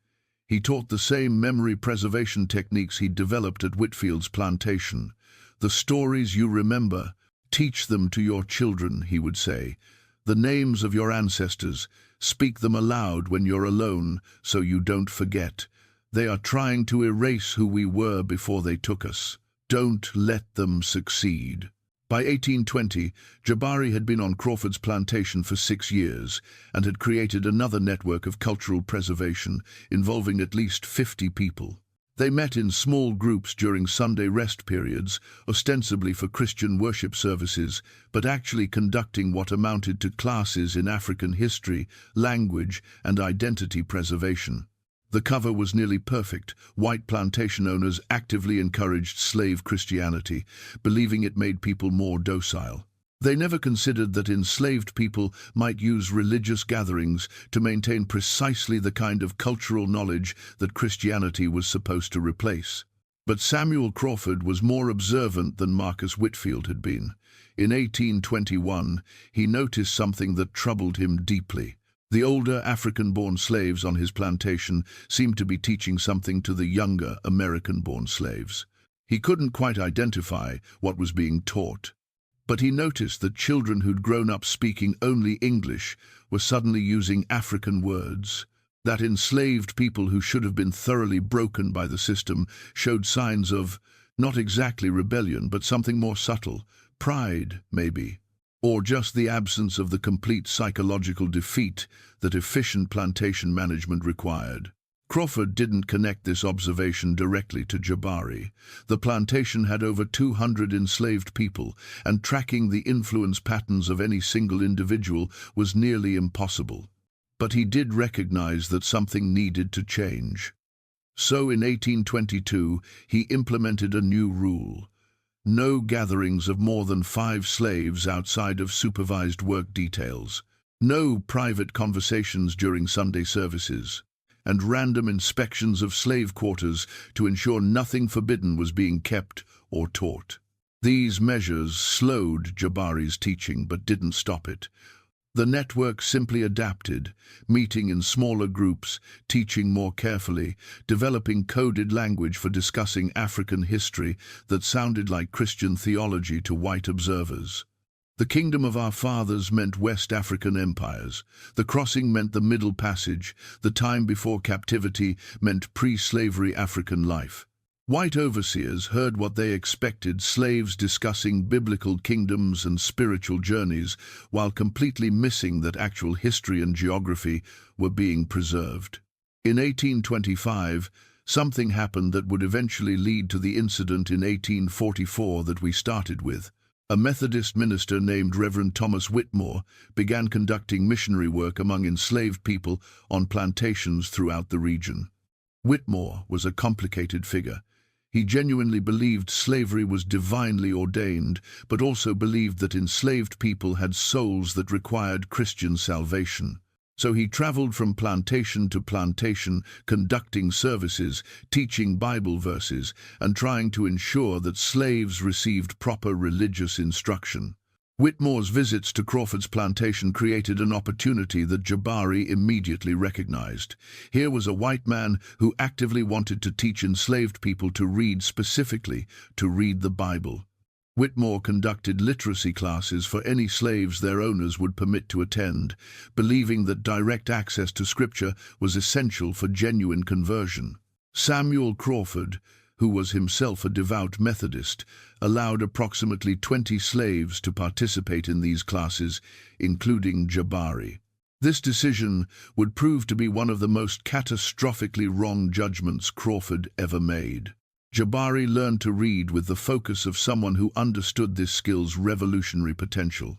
He taught the same memory preservation techniques he'd developed at Whitfield's plantation. "The stories you remember, teach them to your children," he would say. "The names of your ancestors, speak them aloud when you're alone so you don't forget. They are trying to erase who we were before they took us. Don't let them succeed." By 1820, Jabari had been on Crawford's plantation for 6 years and had created another network of cultural preservation involving at least 50 people. They met in small groups during Sunday rest periods, ostensibly for Christian worship services, but actually conducting what amounted to classes in African history, language, and identity preservation. The cover was nearly perfect. White plantation owners actively encouraged slave Christianity, believing it made people more docile. They never considered that enslaved people might use religious gatherings to maintain precisely the kind of cultural knowledge that Christianity was supposed to replace. But Samuel Crawford was more observant than Marcus Whitfield had been. In 1821, he noticed something that troubled him deeply. The older African-born slaves on his plantation seemed to be teaching something to the younger American-born slaves. He couldn't quite identify what was being taught, but he noticed that children who'd grown up speaking only English were suddenly using African words. That enslaved people who should have been thoroughly broken by the system showed signs of, not exactly rebellion, but something more subtle, pride, maybe, or just the absence of the complete psychological defeat that efficient plantation management required. Crawford didn't connect this observation directly to Jabari. The plantation had over 200 enslaved people, and tracking the influence patterns of any single individual was nearly impossible. But he did recognize that something needed to change. So in 1822, he implemented a new rule. No gatherings of more than 5 slaves outside of supervised work details. No private conversations during Sunday services, and random inspections of slave quarters to ensure nothing forbidden was being kept or taught. These measures slowed Jabari's teaching but didn't stop it. The network simply adapted, meeting in smaller groups, teaching more carefully, developing coded language for discussing African history that sounded like Christian theology to white observers. The kingdom of our fathers meant West African empires. The crossing meant the Middle Passage. The time before captivity meant pre-slavery African life. White overseers heard what they expected, slaves discussing biblical kingdoms and spiritual journeys, while completely missing that actual history and geography were being preserved. In 1825, something happened that would eventually lead to the incident in 1844 that we started with. A Methodist minister named Reverend Thomas Whitmore began conducting missionary work among enslaved people on plantations throughout the region. Whitmore was a complicated figure. He genuinely believed slavery was divinely ordained, but also believed that enslaved people had souls that required Christian salvation. So he traveled from plantation to plantation, conducting services, teaching Bible verses, and trying to ensure that slaves received proper religious instruction. Whitmore's visits to Crawford's plantation created an opportunity that Jabari immediately recognized. Here was a white man who actively wanted to teach enslaved people to read, specifically to read the Bible. Whitmore conducted literacy classes for any slaves their owners would permit to attend, believing that direct access to Scripture was essential for genuine conversion. Samuel Crawford, who was himself a devout Methodist, allowed approximately 20 slaves to participate in these classes, including Jabari. This decision would prove to be one of the most catastrophically wrong judgments Crawford ever made. Jabari learned to read with the focus of someone who understood this skill's revolutionary potential.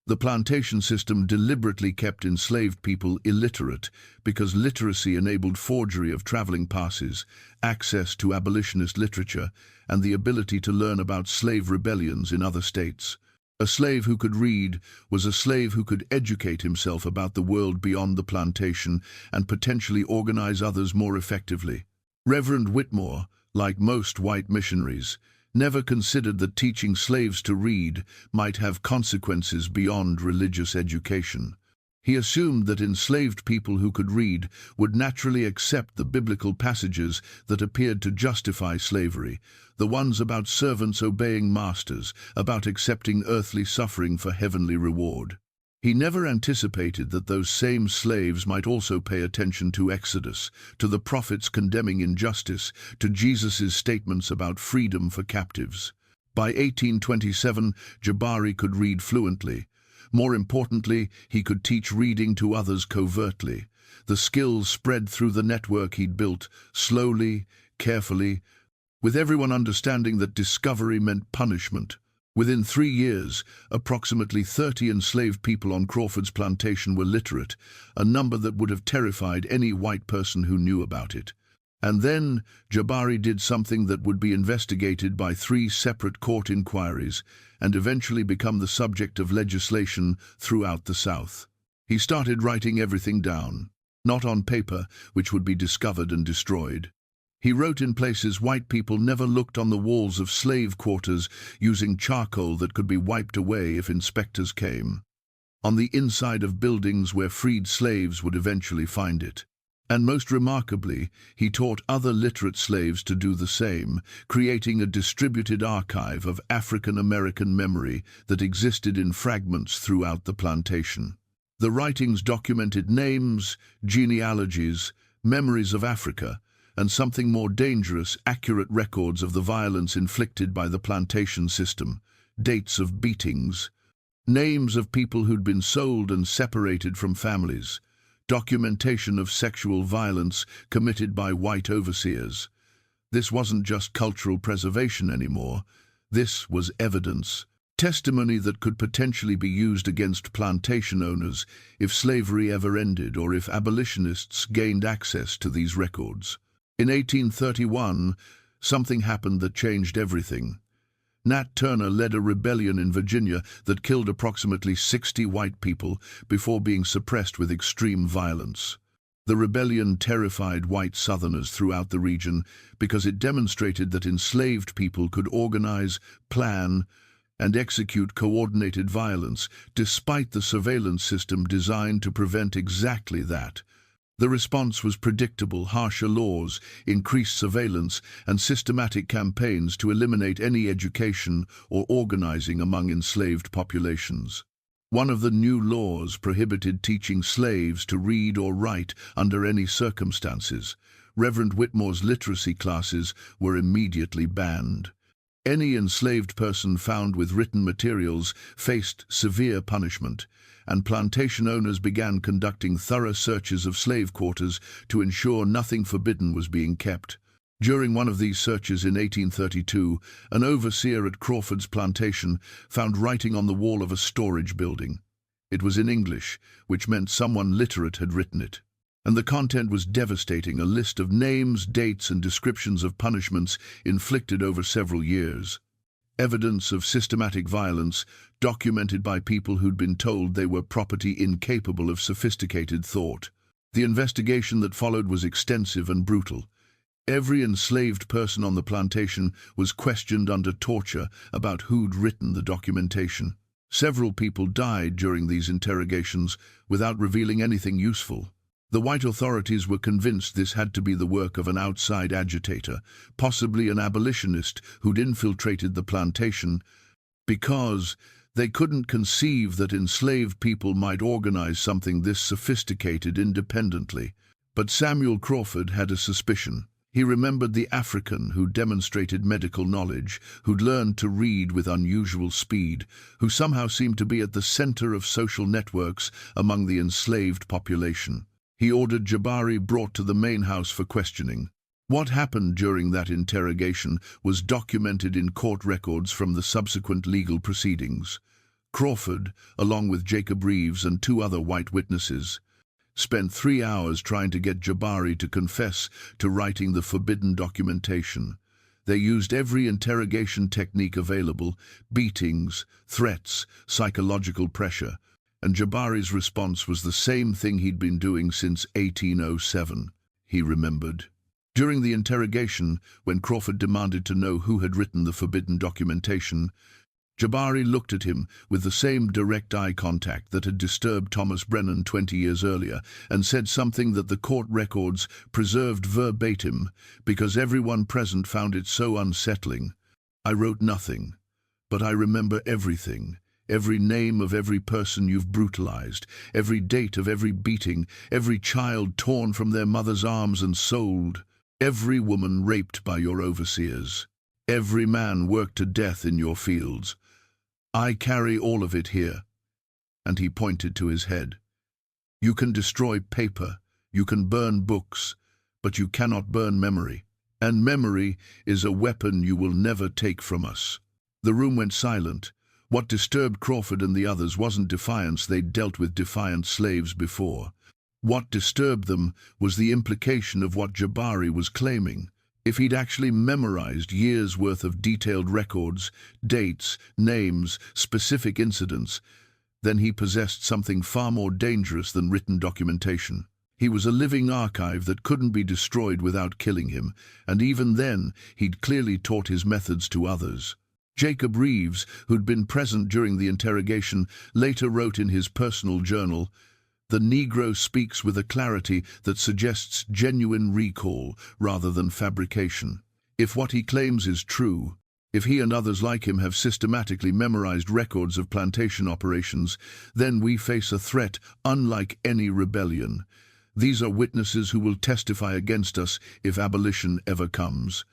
The plantation system deliberately kept enslaved people illiterate because literacy enabled forgery of traveling passes, access to abolitionist literature, and the ability to learn about slave rebellions in other states. A slave who could read was a slave who could educate himself about the world beyond the plantation and potentially organize others more effectively. Reverend Whitmore, like most white missionaries, never considered that teaching slaves to read might have consequences beyond religious education. He assumed that enslaved people who could read would naturally accept the biblical passages that appeared to justify slavery, the ones about servants obeying masters, about accepting earthly suffering for heavenly reward. He never anticipated that those same slaves might also pay attention to Exodus, to the prophets condemning injustice, to Jesus' statements about freedom for captives. By 1827, Jabari could read fluently. More importantly, he could teach reading to others covertly. The skills spread through the network he'd built, slowly, carefully, with everyone understanding that discovery meant punishment. Within 3 years, approximately 30 enslaved people on Crawford's plantation were literate, a number that would have terrified any white person who knew about it. And then Jabari did something that would be investigated by 3 separate court inquiries and eventually become the subject of legislation throughout the South. He started writing everything down, not on paper, which would be discovered and destroyed. He wrote in places white people never looked, on the walls of slave quarters, using charcoal that could be wiped away if inspectors came, on the inside of buildings where freed slaves would eventually find it. And most remarkably, he taught other literate slaves to do the same, creating a distributed archive of African American memory that existed in fragments throughout the plantation. The writings documented names, genealogies, memories of Africa, and something more dangerous, accurate records of the violence inflicted by the plantation system, dates of beatings, names of people who'd been sold and separated from families, documentation of sexual violence committed by white overseers. This wasn't just cultural preservation anymore. This was evidence, testimony that could potentially be used against plantation owners if slavery ever ended or if abolitionists gained access to these records. In 1831, something happened that changed everything. Nat Turner led a rebellion in Virginia that killed approximately 60 white people before being suppressed with extreme violence. The rebellion terrified white Southerners throughout the region because it demonstrated that enslaved people could organize, plan, and execute coordinated violence, despite the surveillance system designed to prevent exactly that. The response was predictable: harsher laws, increased surveillance, and systematic campaigns to eliminate any education or organizing among enslaved populations. One of the new laws prohibited teaching slaves to read or write under any circumstances. Reverend Whitmore's literacy classes were immediately banned. Any enslaved person found with written materials faced severe punishment, and plantation owners began conducting thorough searches of slave quarters to ensure nothing forbidden was being kept. During one of these searches in 1832, an overseer at Crawford's plantation found writing on the wall of a storage building. It was in English, which meant someone literate had written it. And the content was devastating: a list of names, dates, and descriptions of punishments inflicted over several years. Evidence of systematic violence documented by people who'd been told they were property incapable of sophisticated thought. The investigation that followed was extensive and brutal. Every enslaved person on the plantation was questioned under torture about who'd written the documentation. Several people died during these interrogations without revealing anything useful. The white authorities were convinced this had to be the work of an outside agitator, possibly an abolitionist who'd infiltrated the plantation, because they couldn't conceive that enslaved people might organize something this sophisticated independently. But Samuel Crawford had a suspicion. He remembered the African who demonstrated medical knowledge, who'd learned to read with unusual speed, who somehow seemed to be at the center of social networks among the enslaved population. He ordered Jabari brought to the main house for questioning. What happened during that interrogation was documented in court records from the subsequent legal proceedings. Crawford, along with Jacob Reeves and 2 other white witnesses, spent 3 hours trying to get Jabari to confess to writing the forbidden documentation. They used every interrogation technique available: beatings, threats, psychological pressure. And Jabari's response was the same thing he'd been doing since 1807, he remembered. During the interrogation, when Crawford demanded to know who had written the forbidden documentation, Jabari looked at him with the same direct eye contact that had disturbed Thomas Brennan 20 years earlier, and said something that the court records preserved verbatim because everyone present found it so unsettling. "I wrote nothing, but I remember everything. Every name of every person you've brutalized, every date of every beating, every child torn from their mother's arms and sold, every woman raped by your overseers, every man worked to death in your fields. I carry all of it here." And he pointed to his head. "You can destroy paper, you can burn books, but you cannot burn memory. And memory is a weapon you will never take from us." The room went silent. What disturbed Crawford and the others wasn't defiance. They'd dealt with defiant slaves before. What disturbed them was the implication of what Jabari was claiming. If he'd actually memorized years' worth of detailed records, dates, names, specific incidents, then he possessed something far more dangerous than written documentation. He was a living archive that couldn't be destroyed without killing him, and even then, he'd clearly taught his methods to others. Jacob Reeves, who'd been present during the interrogation, later wrote in his personal journal, "The Negro speaks with a clarity that suggests genuine recall rather than fabrication. If what he claims is true, if he and others like him have systematically memorized records of plantation operations, then we face a threat unlike any rebellion. These are witnesses who will testify against us if abolition ever comes.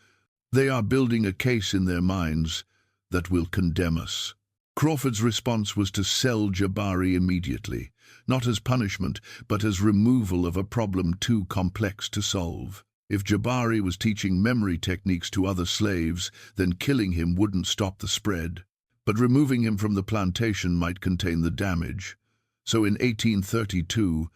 They are building a case in their minds that will condemn us." Crawford's response was to sell Jabari immediately, not as punishment, but as removal of a problem too complex to solve. If Jabari was teaching memory techniques to other slaves, then killing him wouldn't stop the spread. But removing him from the plantation might contain the damage. So in 1832,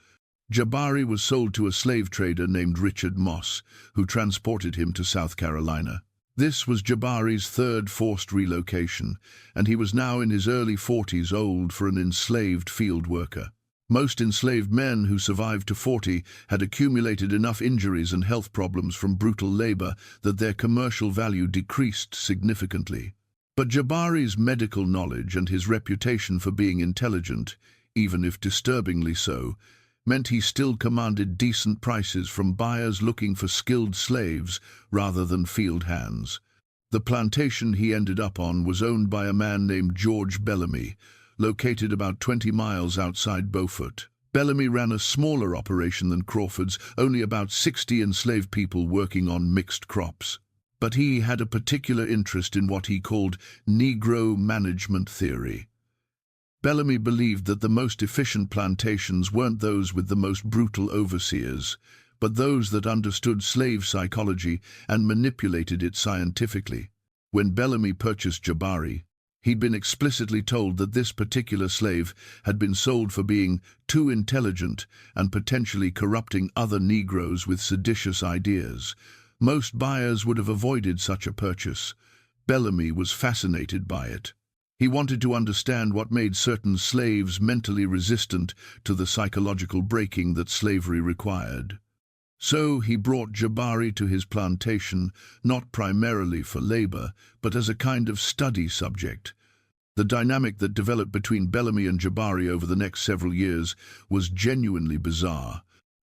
Jabari was sold to a slave trader named Richard Moss, who transported him to South Carolina. This was Jabari's third forced relocation, and he was now in his early 40s, old for an enslaved field worker. Most enslaved men who survived to 40 had accumulated enough injuries and health problems from brutal labor that their commercial value decreased significantly. But Jabari's medical knowledge and his reputation for being intelligent, even if disturbingly so, meant he still commanded decent prices from buyers looking for skilled slaves rather than field hands. The plantation he ended up on was owned by a man named George Bellamy, located about 20 miles outside Beaufort. Bellamy ran a smaller operation than Crawford's, only about 60 enslaved people working on mixed crops. But he had a particular interest in what he called Negro management theory. Bellamy believed that the most efficient plantations weren't those with the most brutal overseers, but those that understood slave psychology and manipulated it scientifically. When Bellamy purchased Jabari, he'd been explicitly told that this particular slave had been sold for being too intelligent and potentially corrupting other Negroes with seditious ideas. Most buyers would have avoided such a purchase. Bellamy was fascinated by it. He wanted to understand what made certain slaves mentally resistant to the psychological breaking that slavery required. So he brought Jabari to his plantation, not primarily for labor, but as a kind of study subject. The dynamic that developed between Bellamy and Jabari over the next several years was genuinely bizarre.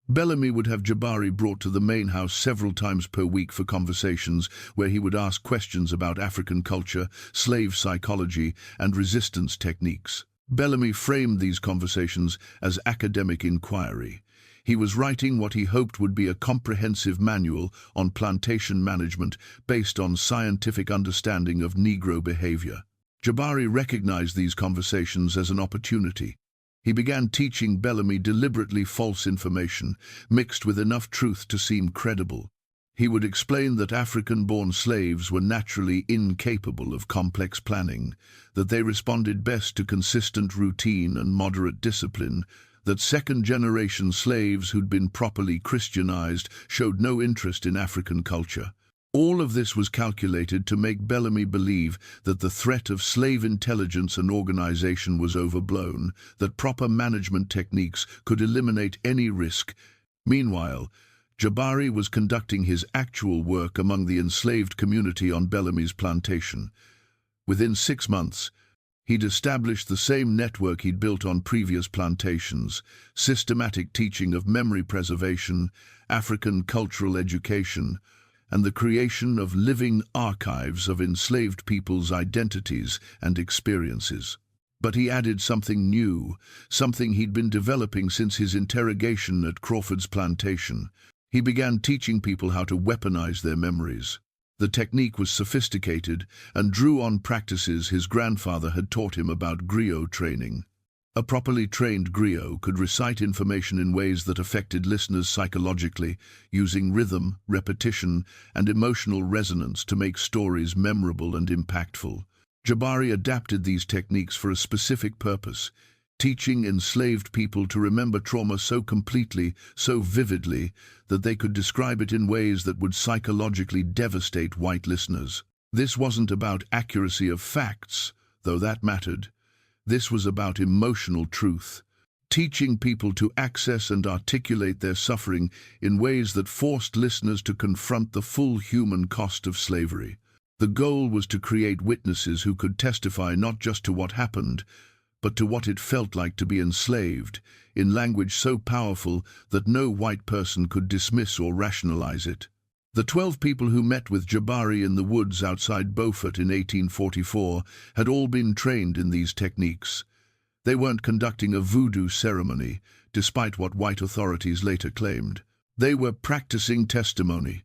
Bellamy would have Jabari brought to the main house several times per week for conversations where he would ask questions about African culture, slave psychology, and resistance techniques. Bellamy framed these conversations as academic inquiry. He was writing what he hoped would be a comprehensive manual on plantation management based on scientific understanding of Negro behavior. Jabari recognized these conversations as an opportunity. He began teaching Bellamy deliberately false information, mixed with enough truth to seem credible. He would explain that African-born slaves were naturally incapable of complex planning, that they responded best to consistent routine and moderate discipline, that second-generation slaves who'd been properly Christianized showed no interest in African culture. All of this was calculated to make Bellamy believe that the threat of slave intelligence and organization was overblown, that proper management techniques could eliminate any risk. Meanwhile, Jabari was conducting his actual work among the enslaved community on Bellamy's plantation. Within 6 months, he'd established the same network he'd built on previous plantations: systematic teaching of memory preservation, African cultural education, and the creation of living archives of enslaved people's identities and experiences. But he added something new, something he'd been developing since his interrogation at Crawford's plantation. He began teaching people how to weaponize their memories. The technique was sophisticated and drew on practices his grandfather had taught him about griot training. A properly trained griot could recite information in ways that affected listeners psychologically, using rhythm, repetition, and emotional resonance to make stories memorable and impactful. Jabari adapted these techniques for a specific purpose: teaching enslaved people to remember trauma so completely, so vividly, that they could describe it in ways that would psychologically devastate white listeners. This wasn't about accuracy of facts, though that mattered. This was about emotional truth, teaching people to access and articulate their suffering in ways that forced listeners to confront the full human cost of slavery. The goal was to create witnesses who could testify not just to what happened, but to what it felt like to be enslaved, in language so powerful that no white person could dismiss or rationalize it. The 12 people who met with Jabari in the woods outside Beaufort in 1844 had all been trained in these techniques. They weren't conducting a voodoo ceremony, despite what white authorities later claimed. They were practicing testimony,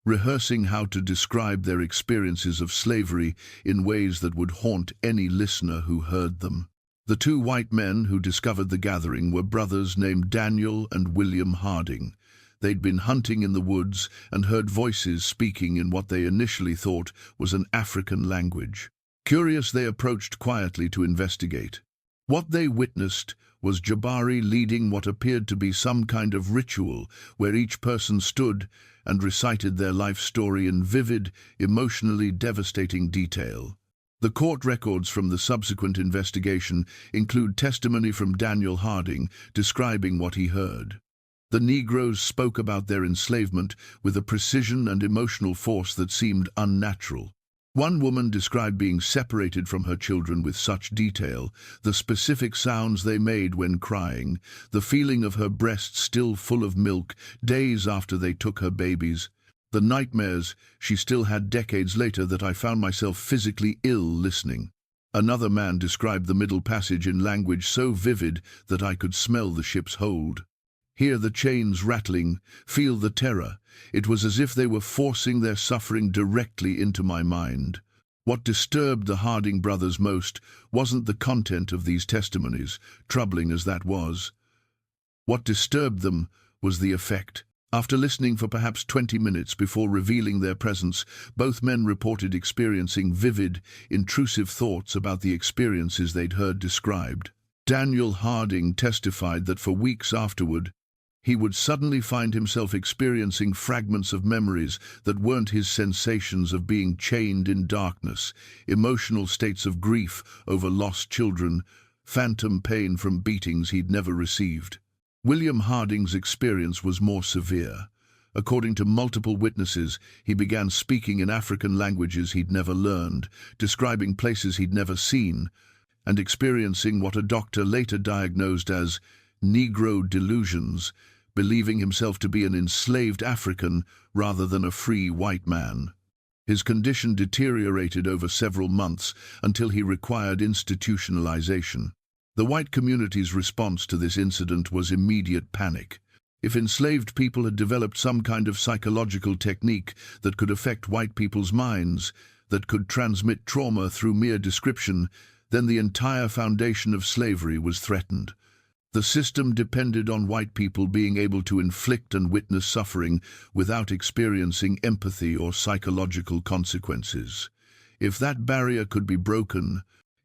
rehearsing how to describe their experiences of slavery in ways that would haunt any listener who heard them. The 2 white men who discovered the gathering were brothers named Daniel and William Harding. They'd been hunting in the woods and heard voices speaking in what they initially thought was an African language. Curious, they approached quietly to investigate. What they witnessed was Jabari leading what appeared to be some kind of ritual where each person stood and recited their life story in vivid, emotionally devastating detail. The court records from the subsequent investigation include testimony from Daniel Harding describing what he heard. The Negroes spoke about their enslavement with a precision and emotional force that seemed unnatural. One woman described being separated from her children with such detail, the specific sounds they made when crying, the feeling of her breasts still full of milk days after they took her babies, the nightmares she still had decades later that I found myself physically ill listening. Another man described the Middle Passage in language so vivid that I could smell the ship's hold. Hear the chains rattling, feel the terror. It was as if they were forcing their suffering directly into my mind. What disturbed the Harding brothers most wasn't the content of these testimonies, troubling as that was. What disturbed them was the effect. After listening for perhaps 20 minutes before revealing their presence, both men reported experiencing vivid, intrusive thoughts about the experiences they'd heard described. Daniel Harding testified that for weeks afterward, he would suddenly find himself experiencing fragments of memories that weren't his sensations of being chained in darkness, emotional states of grief over lost children, phantom pain from beatings he'd never received. William Harding's experience was more severe. According to multiple witnesses, he began speaking in African languages he'd never learned, describing places he'd never seen, and experiencing what a doctor later diagnosed as Negro delusions, believing himself to be an enslaved African rather than a free white man. His condition deteriorated over several months until he required institutionalization. The white community's response to this incident was immediate panic. If enslaved people had developed some kind of psychological technique that could affect white people's minds, that could transmit trauma through mere description, then the entire foundation of slavery was threatened. The system depended on white people being able to inflict and witness suffering without experiencing empathy or psychological consequences. If that barrier could be broken,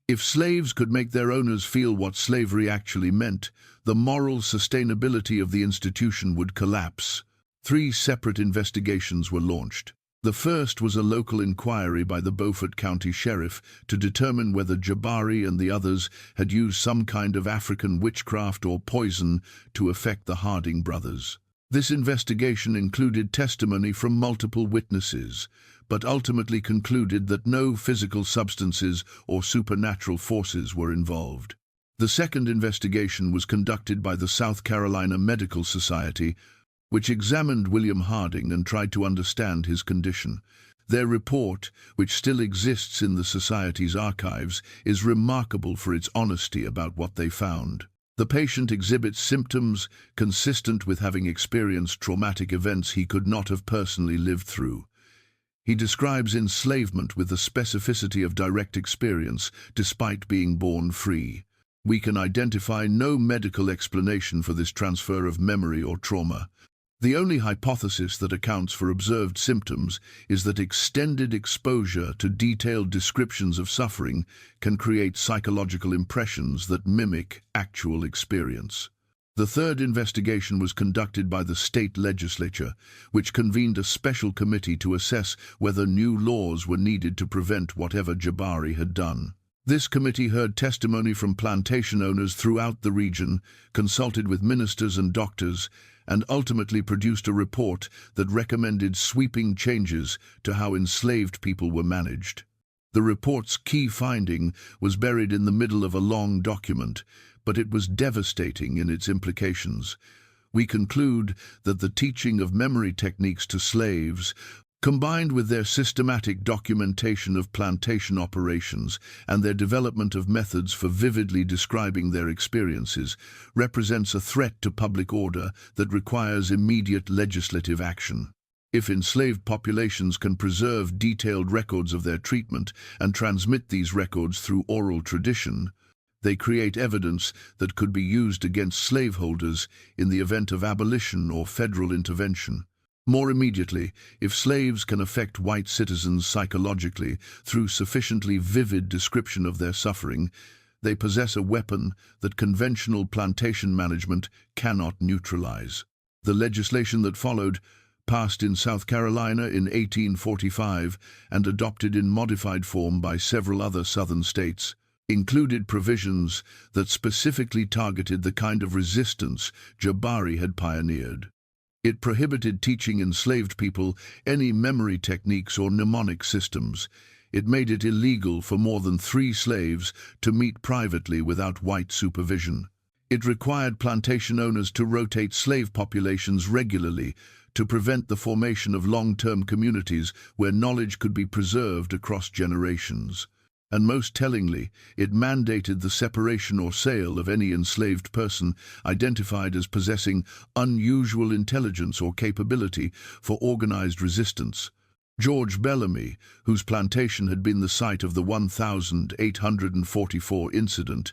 if slaves could make their owners feel what slavery actually meant, the moral sustainability of the institution would collapse. 3 separate investigations were launched. The first was a local inquiry by the Beaufort County Sheriff to determine whether Jabari and the others had used some kind of African witchcraft or poison to affect the Harding brothers. This investigation included testimony from multiple witnesses, but ultimately concluded that no physical substances or supernatural forces were involved. The second investigation was conducted by the South Carolina Medical Society, which examined William Harding and tried to understand his condition. Their report, which still exists in the Society's archives, is remarkable for its honesty about what they found. The patient exhibits symptoms consistent with having experienced traumatic events he could not have personally lived through. He describes enslavement with the specificity of direct experience, despite being born free. We can identify no medical explanation for this transfer of memory or trauma. The only hypothesis that accounts for observed symptoms is that extended exposure to detailed descriptions of suffering can create psychological impressions that mimic actual experience. The third investigation was conducted by the state legislature, which convened a special committee to assess whether new laws were needed to prevent whatever Jabari had done. This committee heard testimony from plantation owners throughout the region, consulted with ministers and doctors, and ultimately produced a report that recommended sweeping changes to how enslaved people were managed. The report's key finding was buried in the middle of a long document, but it was devastating in its implications. We conclude that the teaching of memory techniques to slaves, combined with their systematic documentation of plantation operations and their development of methods for vividly describing their experiences, represents a threat to public order that requires immediate legislative action. If enslaved populations can preserve detailed records of their treatment and transmit these records through oral tradition, they create evidence that could be used against slaveholders in the event of abolition or federal intervention. More immediately, if slaves can affect white citizens psychologically through sufficiently vivid description of their suffering, they possess a weapon that conventional plantation management cannot neutralize. The legislation that followed, passed in South Carolina in 1845 and adopted in modified form by several other southern states, included provisions that specifically targeted the kind of resistance Jabari had pioneered. It prohibited teaching enslaved people any memory techniques or mnemonic systems. It made it illegal for more than 3 slaves to meet privately without white supervision. It required plantation owners to rotate slave populations regularly to prevent the formation of long-term communities where knowledge could be preserved across generations. And most tellingly, it mandated the separation or sale of any enslaved person identified as possessing unusual intelligence or capability for organized resistance. George Bellamy, whose plantation had been the site of the 1844 incident,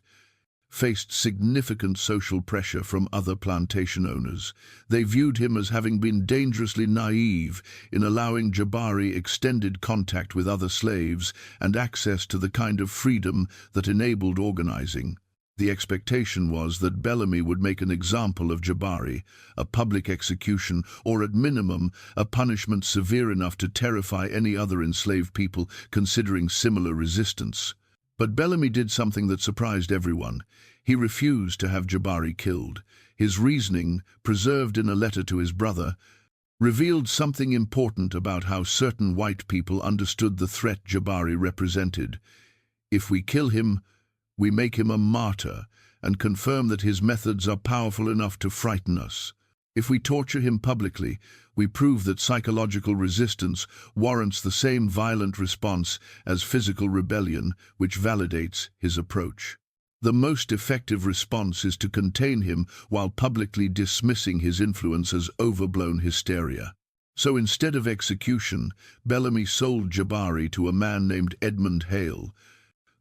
faced significant social pressure from other plantation owners. They viewed him as having been dangerously naive in allowing Jabari extended contact with other slaves and access to the kind of freedom that enabled organizing. The expectation was that Bellamy would make an example of Jabari, a public execution, or at minimum, a punishment severe enough to terrify any other enslaved people considering similar resistance. But Bellamy did something that surprised everyone. He refused to have Jabari killed. His reasoning, preserved in a letter to his brother, revealed something important about how certain white people understood the threat Jabari represented. If we kill him, we make him a martyr and confirm that his methods are powerful enough to frighten us. If we torture him publicly, we prove that psychological resistance warrants the same violent response as physical rebellion, which validates his approach. The most effective response is to contain him while publicly dismissing his influence as overblown hysteria. So instead of execution, Bellamy sold Jabari to a man named Edmund Hale,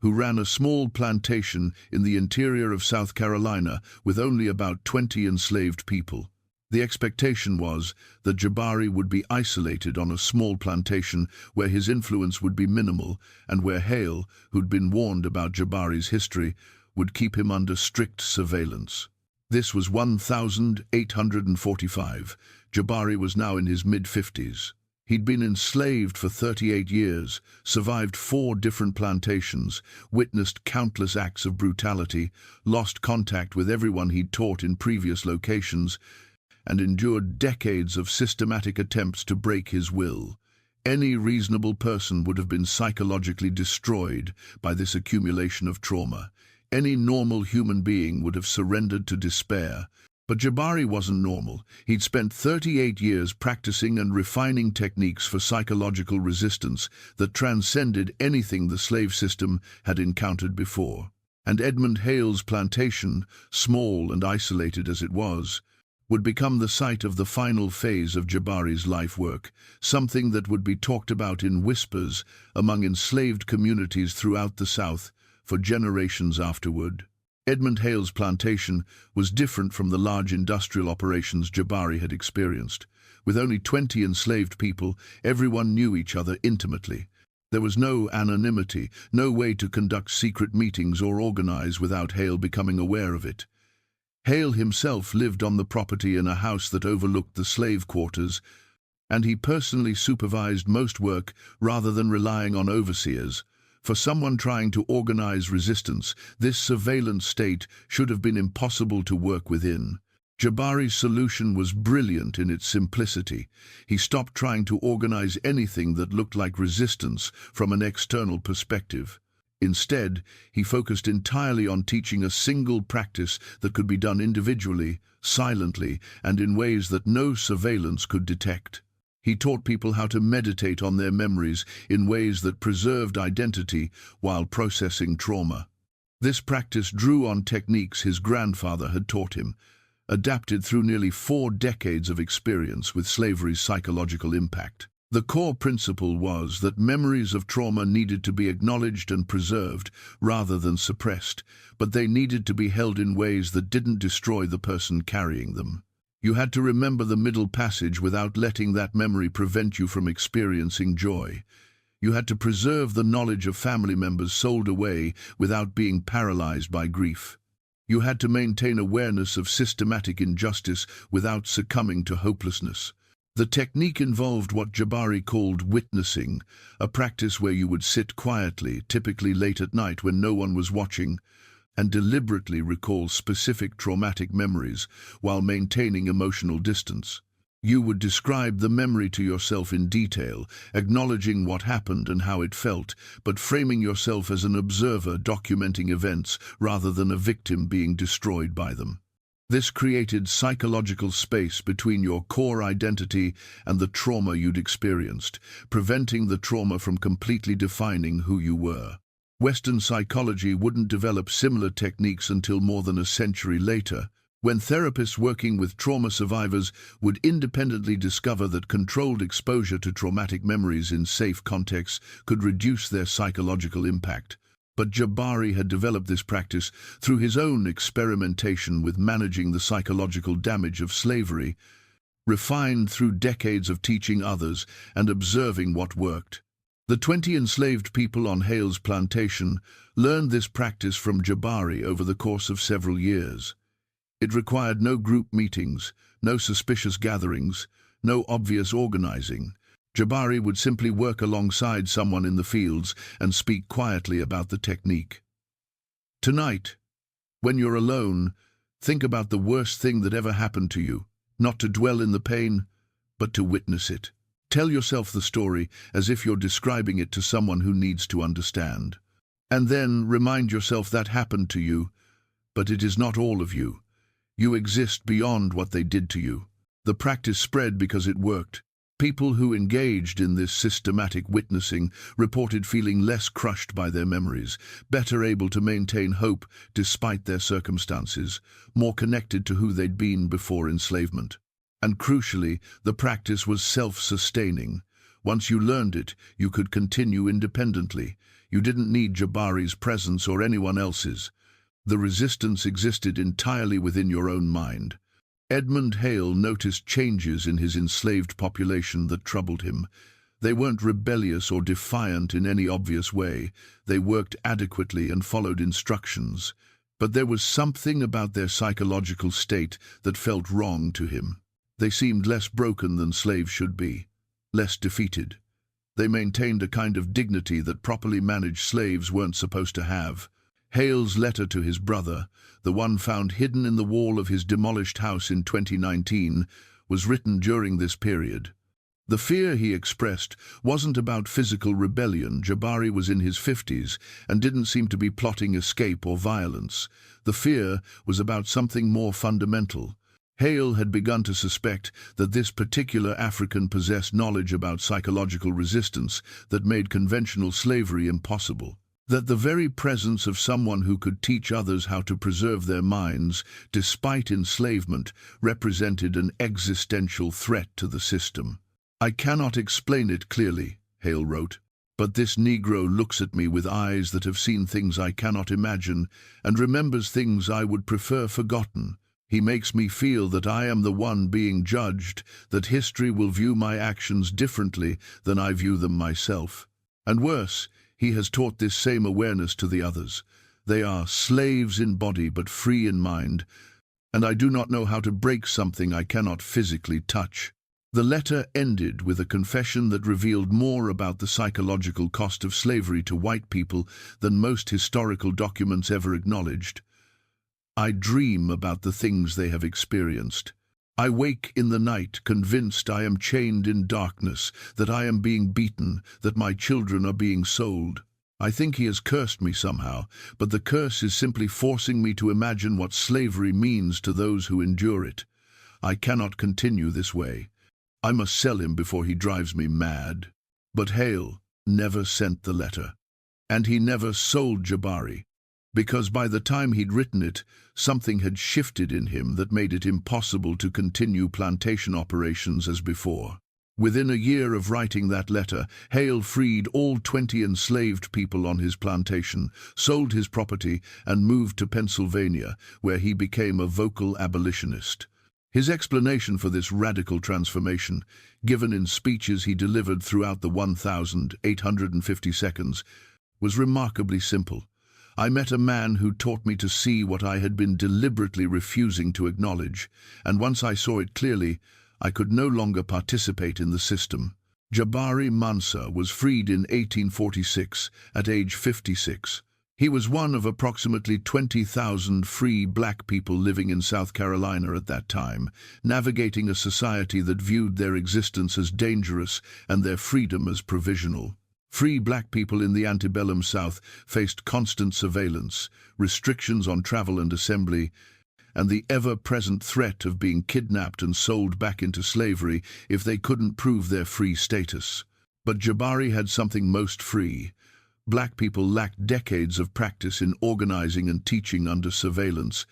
who ran a small plantation in the interior of South Carolina with only about 20 enslaved people. The expectation was that Jabari would be isolated on a small plantation where his influence would be minimal and where Hale, who'd been warned about Jabari's history, would keep him under strict surveillance. This was 1845. Jabari was now in his mid-50s. He'd been enslaved for 38 years, survived 4 different plantations, witnessed countless acts of brutality, lost contact with everyone he'd taught in previous locations, and endured decades of systematic attempts to break his will. Any reasonable person would have been psychologically destroyed by this accumulation of trauma. Any normal human being would have surrendered to despair. But Jabari wasn't normal. He'd spent 38 years practicing and refining techniques for psychological resistance that transcended anything the slave system had encountered before. And Edmund Hale's plantation, small and isolated as it was, would become the site of the final phase of Jabari's life work, something that would be talked about in whispers among enslaved communities throughout the South for generations afterward. Edmund Hale's plantation was different from the large industrial operations Jabari had experienced. With only 20 enslaved people, everyone knew each other intimately. There was no anonymity, no way to conduct secret meetings or organize without Hale becoming aware of it. Hale himself lived on the property in a house that overlooked the slave quarters, and he personally supervised most work rather than relying on overseers. For someone trying to organize resistance, this surveillance state should have been impossible to work within. Jabari's solution was brilliant in its simplicity. He stopped trying to organize anything that looked like resistance from an external perspective. Instead, he focused entirely on teaching a single practice that could be done individually, silently, and in ways that no surveillance could detect. He taught people how to meditate on their memories in ways that preserved identity while processing trauma. This practice drew on techniques his grandfather had taught him, adapted through nearly 4 decades of experience with slavery's psychological impact. The core principle was that memories of trauma needed to be acknowledged and preserved rather than suppressed, but they needed to be held in ways that didn't destroy the person carrying them. You had to remember the middle passage without letting that memory prevent you from experiencing joy. You had to preserve the knowledge of family members sold away without being paralyzed by grief. You had to maintain awareness of systematic injustice without succumbing to hopelessness. The technique involved what Jabari called witnessing, a practice where you would sit quietly, typically late at night when no one was watching, and deliberately recall specific traumatic memories while maintaining emotional distance. You would describe the memory to yourself in detail, acknowledging what happened and how it felt, but framing yourself as an observer documenting events rather than a victim being destroyed by them. This created psychological space between your core identity and the trauma you'd experienced, preventing the trauma from completely defining who you were. Western psychology wouldn't develop similar techniques until more than a century later, when therapists working with trauma survivors would independently discover that controlled exposure to traumatic memories in safe contexts could reduce their psychological impact. But Jabari had developed this practice through his own experimentation with managing the psychological damage of slavery, refined through decades of teaching others and observing what worked. The 20 enslaved people on Hale's plantation learned this practice from Jabari over the course of several years. It required no group meetings, no suspicious gatherings, no obvious organizing. Jabari would simply work alongside someone in the fields and speak quietly about the technique. Tonight, when you're alone, think about the worst thing that ever happened to you, not to dwell in the pain, but to witness it. Tell yourself the story as if you're describing it to someone who needs to understand. And then remind yourself that happened to you, but it is not all of you. You exist beyond what they did to you. The practice spread because it worked. People who engaged in this systematic witnessing reported feeling less crushed by their memories, better able to maintain hope despite their circumstances, more connected to who they'd been before enslavement. And crucially, the practice was self-sustaining. Once you learned it, you could continue independently. You didn't need Jabari's presence or anyone else's. The resistance existed entirely within your own mind. Edmund Hale noticed changes in his enslaved population that troubled him. They weren't rebellious or defiant in any obvious way. They worked adequately and followed instructions. But there was something about their psychological state that felt wrong to him. They seemed less broken than slaves should be, less defeated. They maintained a kind of dignity that properly managed slaves weren't supposed to have. Hale's letter to his brother, the one found hidden in the wall of his demolished house in 2019, was written during this period. The fear he expressed wasn't about physical rebellion. Jabari was in his 50s and didn't seem to be plotting escape or violence. The fear was about something more fundamental. Hale had begun to suspect that this particular African possessed knowledge about psychological resistance that made conventional slavery impossible. That the very presence of someone who could teach others how to preserve their minds, despite enslavement, represented an existential threat to the system. "I cannot explain it clearly," Hale wrote, But this Negro looks at me with eyes that have seen things I cannot imagine and remembers things I would prefer forgotten. He makes me feel that I am the one being judged, that history will view my actions differently than I view them myself. And worse, he has taught this same awareness to the others. They are slaves in body but free in mind, and I do not know how to break something I cannot physically touch. The letter ended with a confession that revealed more about the psychological cost of slavery to white people than most historical documents ever acknowledged. I dream about the things they have experienced. I wake in the night convinced I am chained in darkness, that I am being beaten, that my children are being sold. I think he has cursed me somehow, but the curse is simply forcing me to imagine what slavery means to those who endure it. I cannot continue this way. I must sell him before he drives me mad. But Hale never sent the letter. And he never sold Jabari, because by the time he'd written it, something had shifted in him that made it impossible to continue plantation operations as before. Within a year of writing that letter, Hale freed all 20 enslaved people on his plantation, sold his property, and moved to Pennsylvania, where he became a vocal abolitionist. His explanation for this radical transformation, given in speeches he delivered throughout the 1,850 seconds, was remarkably simple. I met a man who taught me to see what I had been deliberately refusing to acknowledge, and once I saw it clearly, I could no longer participate in the system. Jabari Mansa was freed in 1846 at age 56. He was one of approximately 20,000 free black people living in South Carolina at that time, navigating a society that viewed their existence as dangerous and their freedom as provisional. Free black people in the antebellum South faced constant surveillance, restrictions on travel and assembly, and the ever-present threat of being kidnapped and sold back into slavery if they couldn't prove their free status. But Jabari had something most free. Black people lacked decades of practice in organizing and teaching under surveillance,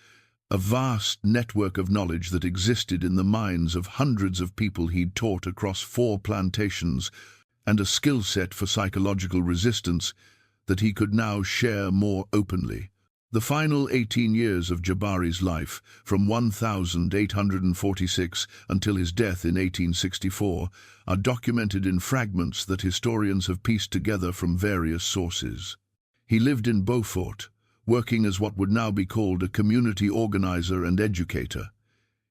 a vast network of knowledge that existed in the minds of hundreds of people he'd taught across 4 plantations, and a skill set for psychological resistance that he could now share more openly. The final 18 years of Jabari's life, from 1846 until his death in 1864, are documented in fragments that historians have pieced together from various sources. He lived in Beaufort, working as what would now be called a community organizer and educator.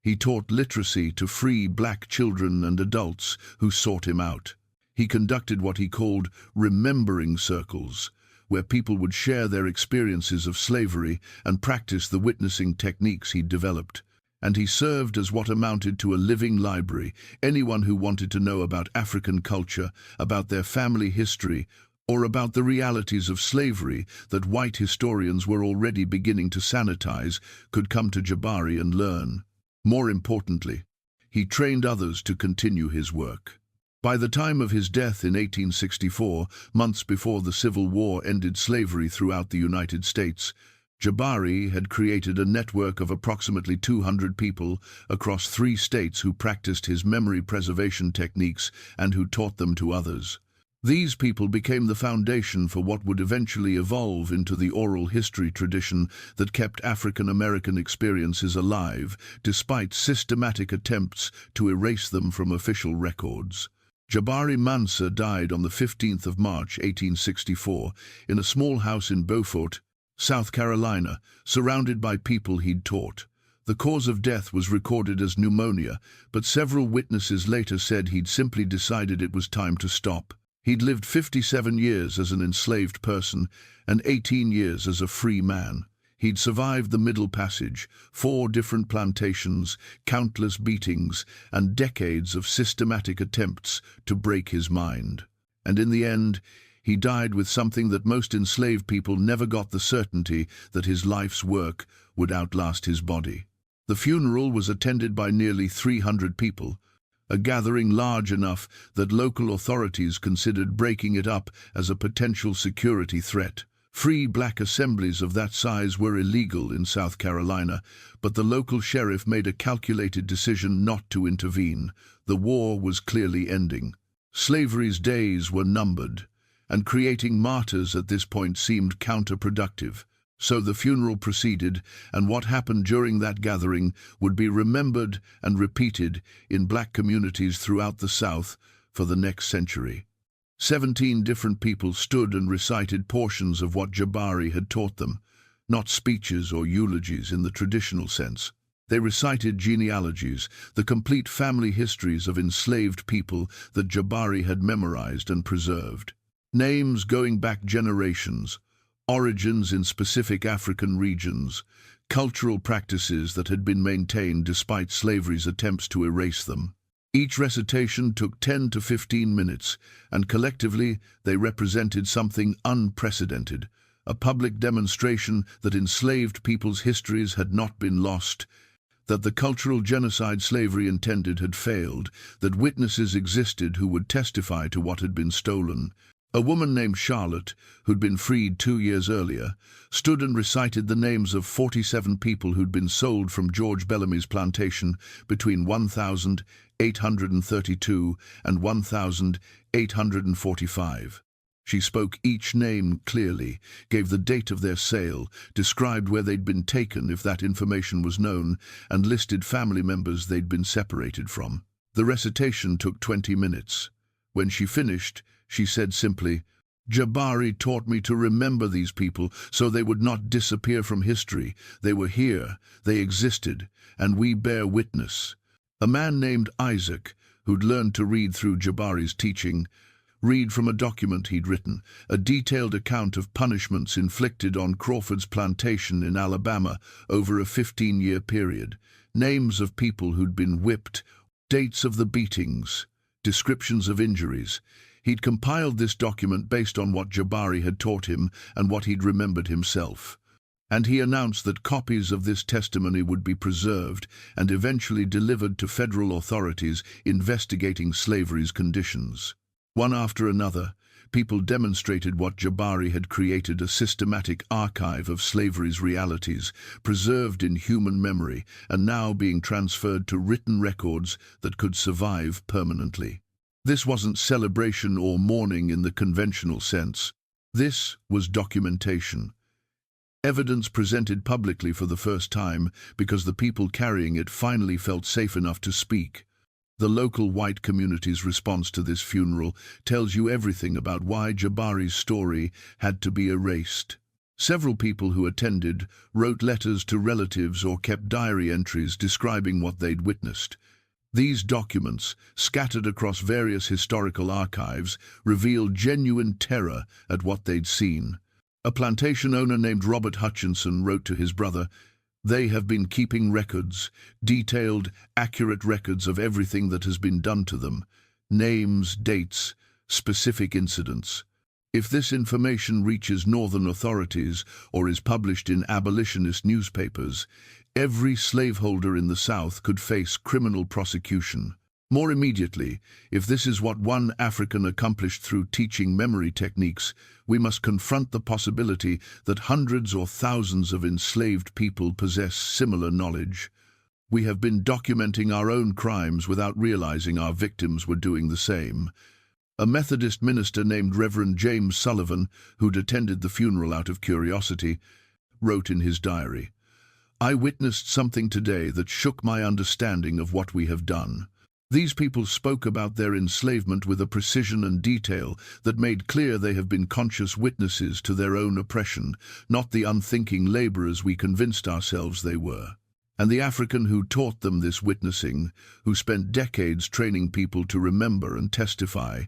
He taught literacy to free black children and adults who sought him out. He conducted what he called remembering circles, where people would share their experiences of slavery and practice the witnessing techniques he'd developed. And he served as what amounted to a living library. Anyone who wanted to know about African culture, about their family history, or about the realities of slavery that white historians were already beginning to sanitize, could come to Jabari and learn. More importantly, he trained others to continue his work. By the time of his death in 1864, months before the Civil War ended slavery throughout the United States, Jabari had created a network of approximately 200 people across 3 states who practiced his memory preservation techniques and who taught them to others. These people became the foundation for what would eventually evolve into the oral history tradition that kept African American experiences alive, despite systematic attempts to erase them from official records. Jabari Mansa died on the 15th of March, 1864, in a small house in Beaufort, South Carolina, surrounded by people he'd taught. The cause of death was recorded as pneumonia, but several witnesses later said he'd simply decided it was time to stop. He'd lived 57 years as an enslaved person and 18 years as a free man. He'd survived the Middle Passage, 4 different plantations, countless beatings, and decades of systematic attempts to break his mind. And in the end, he died with something that most enslaved people never got the certainty that his life's work would outlast his body. The funeral was attended by nearly 300 people, a gathering large enough that local authorities considered breaking it up as a potential security threat. Free black assemblies of that size were illegal in South Carolina, but the local sheriff made a calculated decision not to intervene. The war was clearly ending. Slavery's days were numbered, and creating martyrs at this point seemed counterproductive. So the funeral proceeded, and what happened during that gathering would be remembered and repeated in black communities throughout the South for the next century. 17 different people stood and recited portions of what Jabari had taught them, not speeches or eulogies in the traditional sense. They recited genealogies, the complete family histories of enslaved people that Jabari had memorized and preserved. Names going back generations, origins in specific African regions, cultural practices that had been maintained despite slavery's attempts to erase them. Each recitation took 10 to 15 minutes, and collectively they represented something unprecedented, a public demonstration that enslaved people's histories had not been lost, that the cultural genocide slavery intended had failed, that witnesses existed who would testify to what had been stolen. A woman named Charlotte, who'd been freed 2 years earlier, stood and recited the names of 47 people who'd been sold from George Bellamy's plantation between 1832 and 1845. She spoke each name clearly, gave the date of their sale, described where they'd been taken if that information was known, and listed family members they'd been separated from. The recitation took 20 minutes. When she finished, she said simply, "Jabari taught me to remember these people so they would not disappear from history. They were here, they existed, and we bear witness." A man named Isaac, who'd learned to read through Jabari's teaching, read from a document he'd written, a detailed account of punishments inflicted on Crawford's plantation in Alabama over a 15-year period, names of people who'd been whipped, dates of the beatings, descriptions of injuries. He'd compiled this document based on what Jabari had taught him and what he'd remembered himself. And he announced that copies of this testimony would be preserved and eventually delivered to federal authorities investigating slavery's conditions. One after another, people demonstrated what Jabari had created, a systematic archive of slavery's realities, preserved in human memory and now being transferred to written records that could survive permanently. This wasn't celebration or mourning in the conventional sense. This was documentation. Evidence presented publicly for the first time because the people carrying it finally felt safe enough to speak. The local white community's response to this funeral tells you everything about why Jabari's story had to be erased. Several people who attended wrote letters to relatives or kept diary entries describing what they'd witnessed. These documents, scattered across various historical archives, revealed genuine terror at what they'd seen. A plantation owner named Robert Hutchinson wrote to his brother, "They have been keeping records, detailed, accurate records of everything that has been done to them, names, dates, specific incidents. If this information reaches northern authorities or is published in abolitionist newspapers, every slaveholder in the South could face criminal prosecution. More immediately, if this is what one African accomplished through teaching memory techniques, we must confront the possibility that hundreds or thousands of enslaved people possess similar knowledge. We have been documenting our own crimes without realizing our victims were doing the same." A Methodist minister named Reverend James Sullivan, who'd attended the funeral out of curiosity, wrote in his diary, "I witnessed something today that shook my understanding of what we have done. These people spoke about their enslavement with a precision and detail that made clear they have been conscious witnesses to their own oppression, not the unthinking laborers we convinced ourselves they were. And the African who taught them this witnessing, who spent decades training people to remember and testify,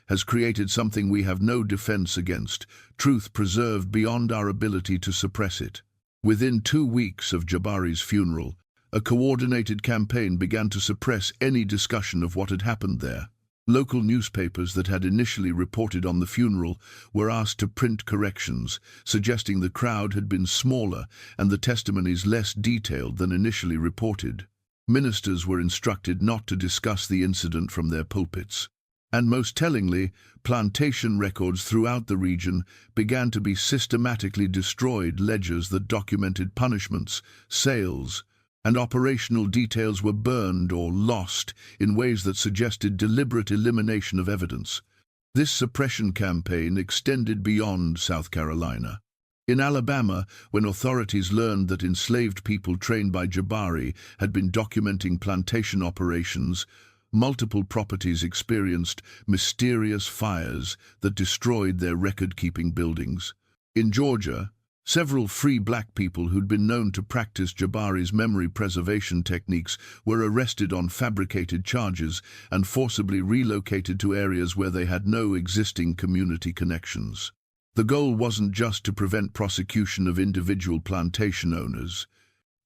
has created something we have no defense against, truth preserved beyond our ability to suppress it." Within 2 weeks of Jabari's funeral, a coordinated campaign began to suppress any discussion of what had happened there. Local newspapers that had initially reported on the funeral were asked to print corrections, suggesting the crowd had been smaller and the testimonies less detailed than initially reported. Ministers were instructed not to discuss the incident from their pulpits. And most tellingly, plantation records throughout the region began to be systematically destroyed. Ledgers that documented punishments, sales, and operational details were burned or lost in ways that suggested deliberate elimination of evidence. This suppression campaign extended beyond South Carolina. In Alabama, when authorities learned that enslaved people trained by Jabari had been documenting plantation operations, multiple properties experienced mysterious fires that destroyed their record-keeping buildings. In Georgia, several free black people who'd been known to practice Jabari's memory preservation techniques were arrested on fabricated charges and forcibly relocated to areas where they had no existing community connections. The goal wasn't just to prevent prosecution of individual plantation owners.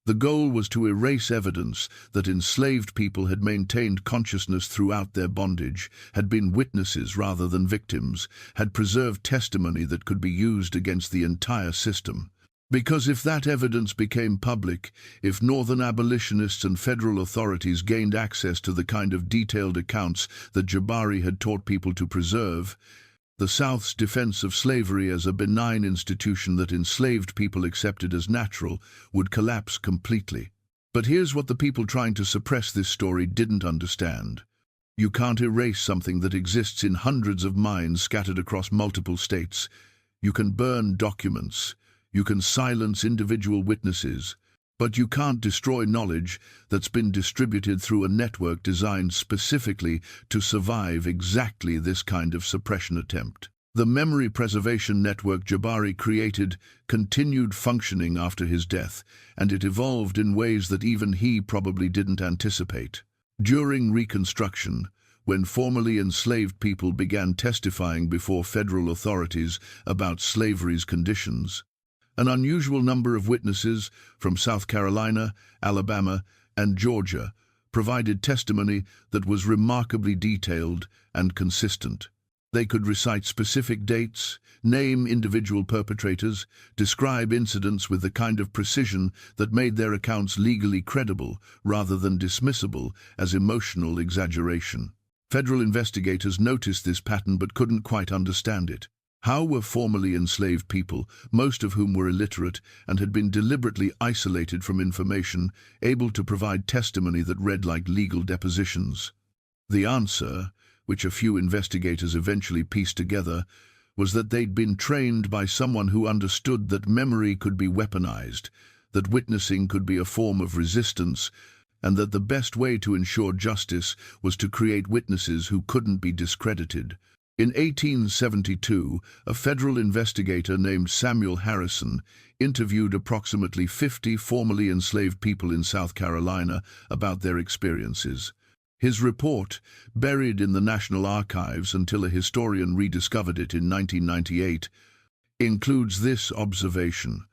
The goal was to erase evidence that enslaved people had maintained consciousness throughout their bondage, had been witnesses rather than victims, had preserved testimony that could be used against the entire system. Because if that evidence became public, if Northern abolitionists and federal authorities gained access to the kind of detailed accounts that Jabari had taught people to preserve, the South's defense of slavery as a benign institution that enslaved people accepted as natural would collapse completely. But here's what the people trying to suppress this story didn't understand. You can't erase something that exists in hundreds of minds scattered across multiple states. You can burn documents. You can silence individual witnesses. But you can't destroy knowledge that's been distributed through a network designed specifically to survive exactly this kind of suppression attempt. The memory preservation network Jabari created continued functioning after his death, and it evolved in ways that even he probably didn't anticipate. During Reconstruction, when formerly enslaved people began testifying before federal authorities about slavery's conditions, an unusual number of witnesses from South Carolina, Alabama, and Georgia provided testimony that was remarkably detailed and consistent. They could recite specific dates, name individual perpetrators, describe incidents with the kind of precision that made their accounts legally credible rather than dismissible as emotional exaggeration. Federal investigators noticed this pattern but couldn't quite understand it. How were formerly enslaved people, most of whom were illiterate and had been deliberately isolated from information, able to provide testimony that read like legal depositions? The answer, which a few investigators eventually pieced together, was that they'd been trained by someone who understood that memory could be weaponized, that witnessing could be a form of resistance, and that the best way to ensure justice was to create witnesses who couldn't be discredited. In 1872, a federal investigator named Samuel Harrison interviewed approximately 50 formerly enslaved people in South Carolina about their experiences. His report, buried in the National Archives until a historian rediscovered it in 1998, includes this observation: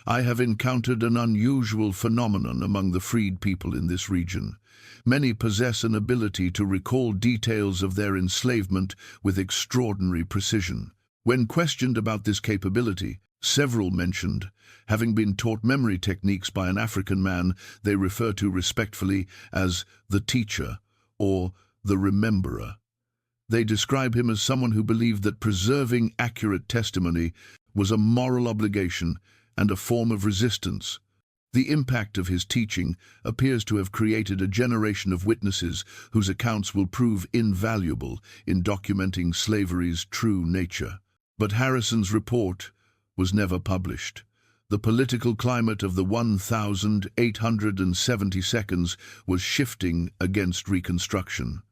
"I have encountered an unusual phenomenon among the freed people in this region. Many possess an ability to recall details of their enslavement with extraordinary precision. When questioned about this capability, several mentioned having been taught memory techniques by an African man they refer to respectfully as the teacher or the rememberer. They describe him as someone who believed that preserving accurate testimony was a moral obligation and a form of resistance. The impact of his teaching appears to have created a generation of witnesses whose accounts will prove invaluable in documenting slavery's true nature." But Harrison's report was never published. The political climate of the 1,870 seconds was shifting against Reconstruction.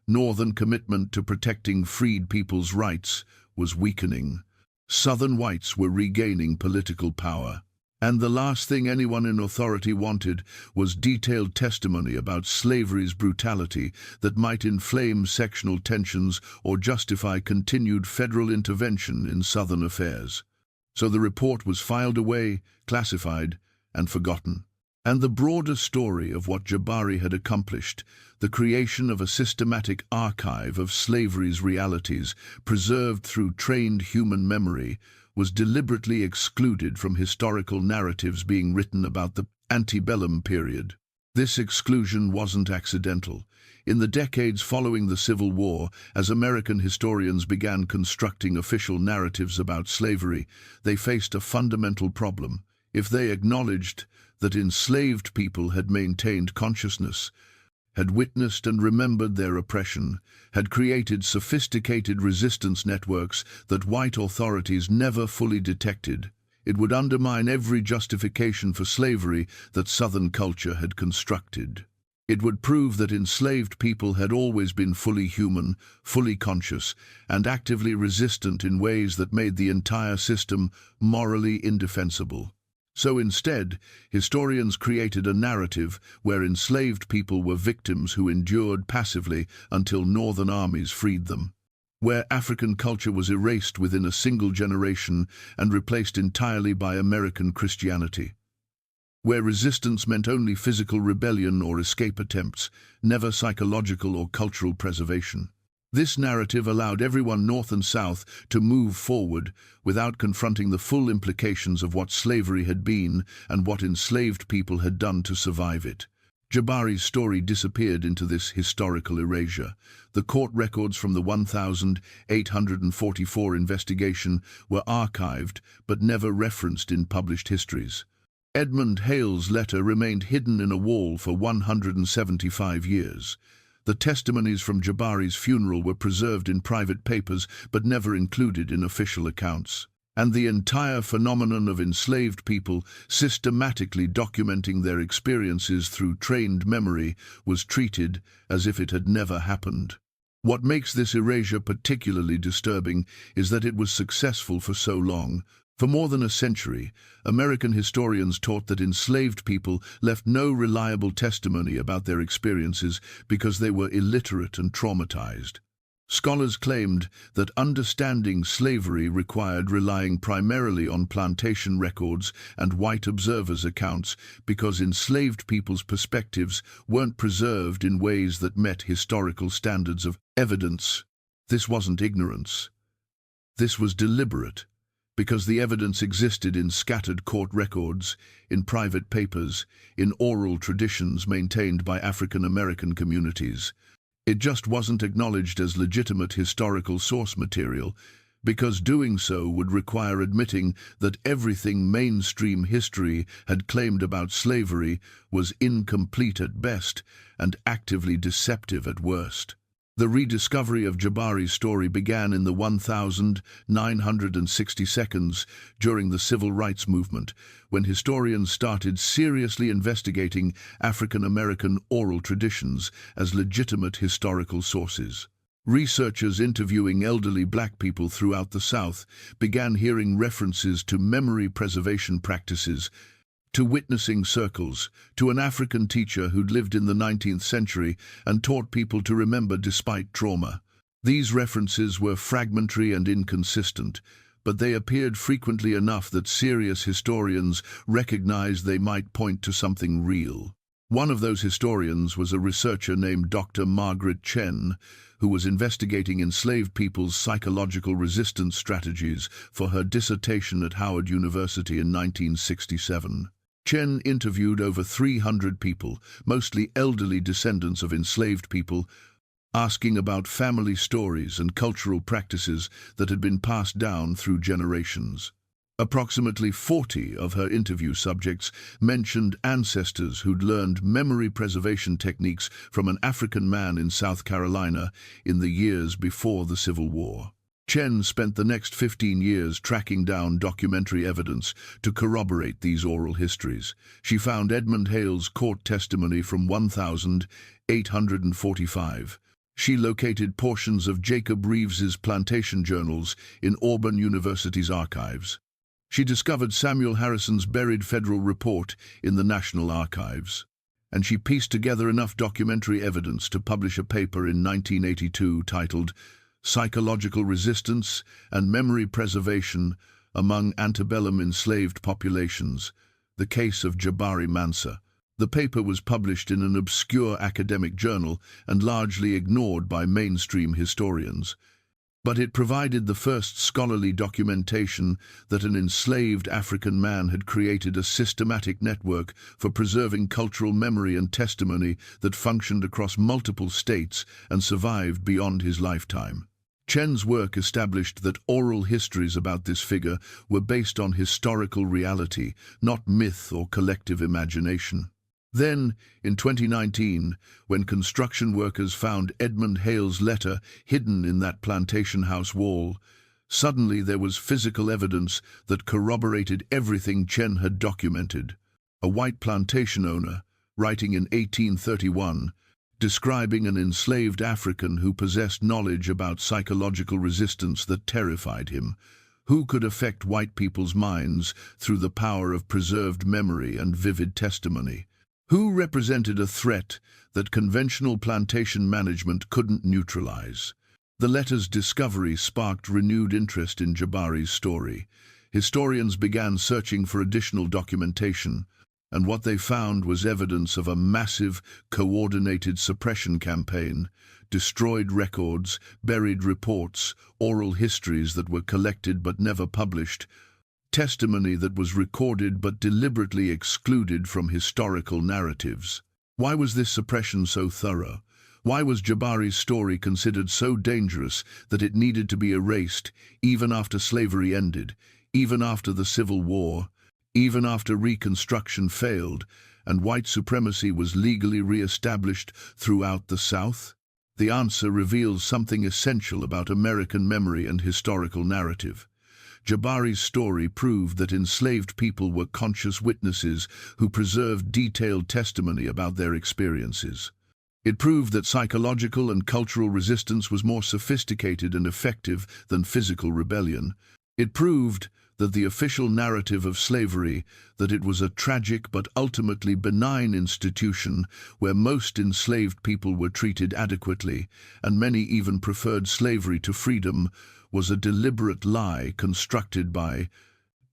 Northern commitment to protecting freed people's rights was weakening. Southern whites were regaining political power. And the last thing anyone in authority wanted was detailed testimony about slavery's brutality that might inflame sectional tensions or justify continued federal intervention in Southern affairs. So the report was filed away, classified, and forgotten. And the broader story of what Jabari had accomplished, the creation of a systematic archive of slavery's realities, preserved through trained human memory, was deliberately excluded from historical narratives being written about the antebellum period. This exclusion wasn't accidental. In the decades following the Civil War, as American historians began constructing official narratives about slavery, they faced a fundamental problem. If they acknowledged that enslaved people had maintained consciousness, had witnessed and remembered their oppression, had created sophisticated resistance networks that white authorities never fully detected. It would undermine every justification for slavery that Southern culture had constructed. It would prove that enslaved people had always been fully human, fully conscious, and actively resistant in ways that made the entire system morally indefensible. So instead, historians created a narrative where enslaved people were victims who endured passively until Northern armies freed them, where African culture was erased within a single generation and replaced entirely by American Christianity, where resistance meant only physical rebellion or escape attempts, never psychological or cultural preservation. This narrative allowed everyone North and South to move forward without confronting the full implications of what slavery had been and what enslaved people had done to survive it. Jabari's story disappeared into this historical erasure. The court records from the 1844 investigation were archived but never referenced in published histories. Edmund Hale's letter remained hidden in a wall for 175 years. The testimonies from Jabari's funeral were preserved in private papers but never included in official accounts. And the entire phenomenon of enslaved people systematically documenting their experiences through trained memory was treated as if it had never happened. What makes this erasure particularly disturbing is that it was successful for so long. For more than a century, American historians taught that enslaved people left no reliable testimony about their experiences because they were illiterate and traumatized. Scholars claimed that understanding slavery required relying primarily on plantation records and white observers' accounts because enslaved people's perspectives weren't preserved in ways that met historical standards of evidence. This wasn't ignorance. This was deliberate, because the evidence existed in scattered court records, in private papers, in oral traditions maintained by African American communities. It just wasn't acknowledged as legitimate historical source material, because doing so would require admitting that everything mainstream history had claimed about slavery was incomplete at best and actively deceptive at worst. The rediscovery of Jabari's story began in the 1962 during the Civil Rights Movement, when historians started seriously investigating African American oral traditions as legitimate historical sources. Researchers interviewing elderly black people throughout the South began hearing references to memory preservation practices, to witnessing circles, to an African teacher who'd lived in the 19th century and taught people to remember despite trauma. These references were fragmentary and inconsistent, but they appeared frequently enough that serious historians recognized they might point to something real. One of those historians was a researcher named Dr. Margaret Chen, who was investigating enslaved people's psychological resistance strategies for her dissertation at Howard University in 1967. Chen interviewed over 300 people, mostly elderly descendants of enslaved people, asking about family stories and cultural practices that had been passed down through generations. Approximately 40 of her interview subjects mentioned ancestors who'd learned memory preservation techniques from an African man in South Carolina in the years before the Civil War. Chen spent the next 15 years tracking down documentary evidence to corroborate these oral histories. She found Edmund Hale's court testimony from 1845. She located portions of Jacob Reeves's plantation journals in Auburn University's archives. She discovered Samuel Harrison's buried federal report in the National Archives. And she pieced together enough documentary evidence to publish a paper in 1982 titled Psychological Resistance and Memory Preservation Among Antebellum Enslaved Populations, the Case of Jabari Mansa. The paper was published in an obscure academic journal and largely ignored by mainstream historians. But it provided the first scholarly documentation that an enslaved African man had created a systematic network for preserving cultural memory and testimony that functioned across multiple states and survived beyond his lifetime. Chen's work established that oral histories about this figure were based on historical reality, not myth or collective imagination. Then, in 2019, when construction workers found Edmund Hale's letter hidden in that plantation house wall, suddenly there was physical evidence that corroborated everything Chen had documented. A white plantation owner, writing in 1831, describing an enslaved African who possessed knowledge about psychological resistance that terrified him, who could affect white people's minds through the power of preserved memory and vivid testimony, who represented a threat that conventional plantation management couldn't neutralize. The letter's discovery sparked renewed interest in Jabari's story. Historians began searching for additional documentation, and what they found was evidence of a massive, coordinated suppression campaign, destroyed records, buried reports, oral histories that were collected but never published, testimony that was recorded but deliberately excluded from historical narratives. Why was this suppression so thorough? Why was Jabari's story considered so dangerous that it needed to be erased even after slavery ended, even after the Civil War, even after Reconstruction failed and white supremacy was legally re-established throughout the South? The answer reveals something essential about American memory and historical narrative. Jabari's story proved that enslaved people were conscious witnesses who preserved detailed testimony about their experiences. It proved that psychological and cultural resistance was more sophisticated and effective than physical rebellion. It proved that the official narrative of slavery, that it was a tragic but ultimately benign institution where most enslaved people were treated adequately, and many even preferred slavery to freedom, was a deliberate lie constructed by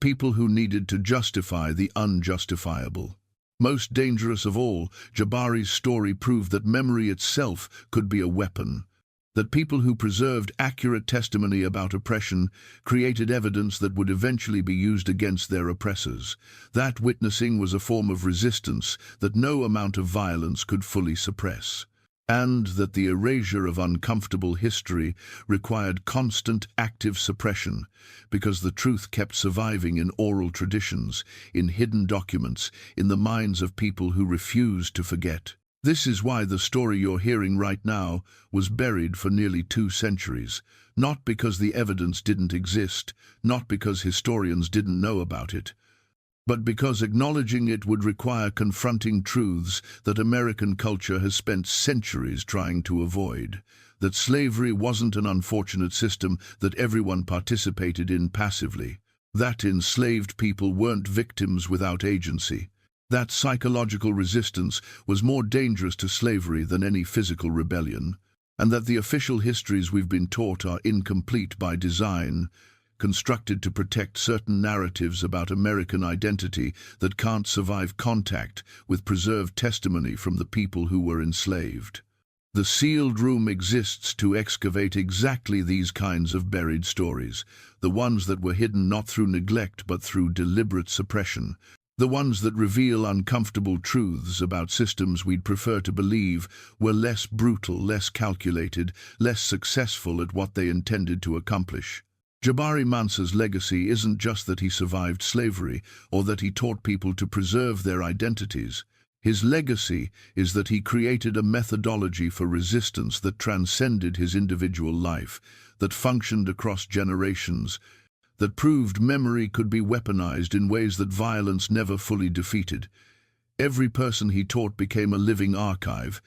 people who needed to justify the unjustifiable. Most dangerous of all, Jabari's story proved that memory itself could be a weapon, that people who preserved accurate testimony about oppression created evidence that would eventually be used against their oppressors. That witnessing was a form of resistance that no amount of violence could fully suppress, and that the erasure of uncomfortable history required constant, active suppression, because the truth kept surviving in oral traditions, in hidden documents, in the minds of people who refused to forget. This is why the story you're hearing right now was buried for nearly 2 centuries, not because the evidence didn't exist, not because historians didn't know about it, but because acknowledging it would require confronting truths that American culture has spent centuries trying to avoid. That slavery wasn't an unfortunate system that everyone participated in passively. That enslaved people weren't victims without agency. That psychological resistance was more dangerous to slavery than any physical rebellion. And that the official histories we've been taught are incomplete by design, constructed to protect certain narratives about American identity that can't survive contact with preserved testimony from the people who were enslaved. The sealed room exists to excavate exactly these kinds of buried stories, the ones that were hidden not through neglect but through deliberate suppression, the ones that reveal uncomfortable truths about systems we'd prefer to believe were less brutal, less calculated, less successful at what they intended to accomplish. Jabari Mansa's legacy isn't just that he survived slavery or that he taught people to preserve their identities. His legacy is that he created a methodology for resistance that transcended his individual life, that functioned across generations, that proved memory could be weaponized in ways that violence never fully defeated. Every person he taught became a living archive.